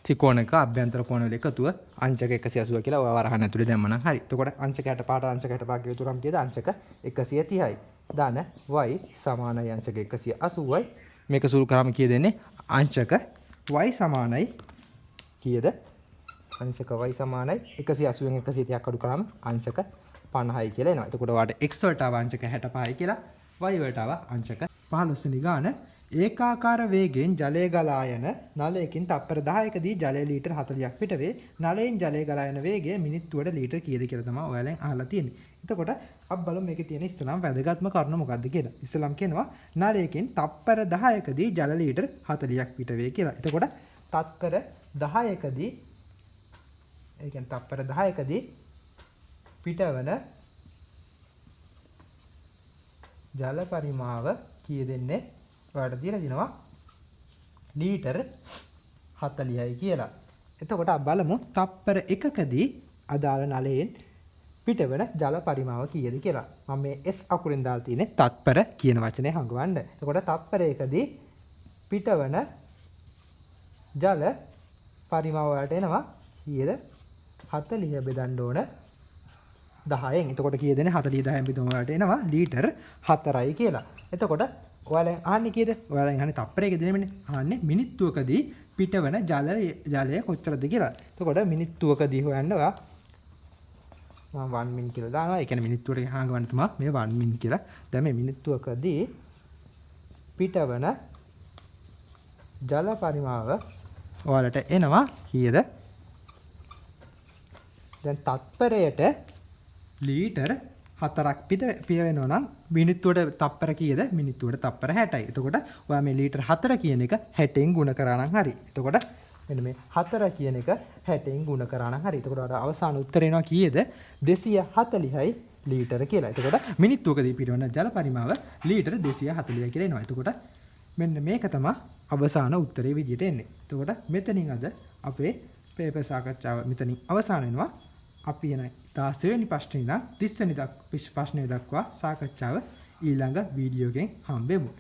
ත්‍රිකෝණක අභ්‍යන්තර කෝණ වල එකතුව අංශක 180 කියලා ඔය වරහන් ඇතුලේ දැම්මනම් හරි. එතකොට අංශක 65ට අංශක 65 ගේ උතුරම් කියද අංශක 130යි. ධන y සමානයි අංශක 180යි. මේක සුළු කරාම කිය දෙන්නේ අංශක y සමානයි කීයද? අංශක y සමානයි 180න් 130ක් අඩු කරාම අංශක 50යි කියලා එනවා. එතකොට ඔයාලට x වලට ආව අංශක 65යි කියලා y වලට ආව අංශක 15 වෙනි ගාන ඒකාකාර වේගයෙන් ජලය ගලා යන නලයකින් තප්පර 10කදී ජලය ලීටර් 40ක් පිට වේ. නලයෙන් ජලය ගලා යන වේගය මිනිත්තුවට ලීටර් කීයද කියලා තමයි ඔයාලෙන් අහලා තියෙන්නේ. එතකොට අපි බලමු මේකේ තියෙන ඉස්සලම් වැදගත්ම කරුණ මොකක්ද කියලා. ඉස්සලම් කියනවා නලයකින් තප්පර 10කදී ජල ලීටර් 40ක් පිට වේ කියලා. එතකොට තත්පර 10කදී ඒ කියන්නේ තප්පර 10කදී පිටවන ජල පරිමාව කීය දෙන්නේ? ඔයාලට දීලා දිනවා ලීටර් 40යි කියලා. එතකොට අපි බලමු තප්පර 1කදී අදාළ නලයෙන් පිටවන ජල පරිමාව කීයද කියලා. මම මේ S අකුරෙන් දාලා තියෙන්නේ තත්පර කියන වචනේ හංගවන්න. එතකොට තප්පර 1කදී පිටවන ජල පරිමාව වලට එනවා කීයද? 40 බෙදන්න ඕන 10න්. එතකොට කීයද එන්නේ? 40 10න් බෙදුම වලට එනවා ලීටර් 4යි කියලා. එතකොට ඔයාලෙන් අහන්නේ කීයද? ඔයාලෙන් අහන්නේ තප්පරයකදී නෙමෙයි. අහන්නේ මිනිත්තුවකදී පිටවන ජලය කොච්චරද කියලා. එතකොට මිනිත්තුවකදී හොයන්න ඔයා මම 1 මින් කියලා දානවා. ඒ කියන්නේ මිනිත්තුවට හංගවන්න තමයි මේ 1 මින් කියලා. දැන් මේ මිනිත්තුවකදී පිටවන ජල පරිමාව ඔයාලට එනවා කීයද? දැන් තත්පරයට ලීටර් 4ක් පිට වෙනවා නම් මිනිත්තුවට තප්පර කීයද? මිනිත්තුවට තප්පර 60යි. එතකොට ඔයා මේ ලීටර් 4 කියන එක 60න් ගුණ කරා නම් හරි. එතකොට මෙන්න මේ 4 කියන එක 60න් ගුණ කරා නම් හරි. එතකොට අර අවසාන උත්තරේ එනවා කීයද? 240යි ලීටර කියලා. එතකොට මිනිත්තුවකදී පිටවන ජල පරිමාව ලීටර 240යි කියලා එනවා. එතකොට මෙන්න මේක තමයි අවසාන උත්තරේ විදිහට එන්නේ. එතකොට මෙතනින් අද අපේ පේපර් සාකච්ඡාව මෙතනින් අවසන් වෙනවා. අපි එන 16 වෙනි ප්‍රශ්නේ ඉඳන් 30 වෙනි ප්‍රශ්නේ දක්වා සාකච්ඡාව ඊළඟ වීඩියෝ එකෙන් හම්බෙමු.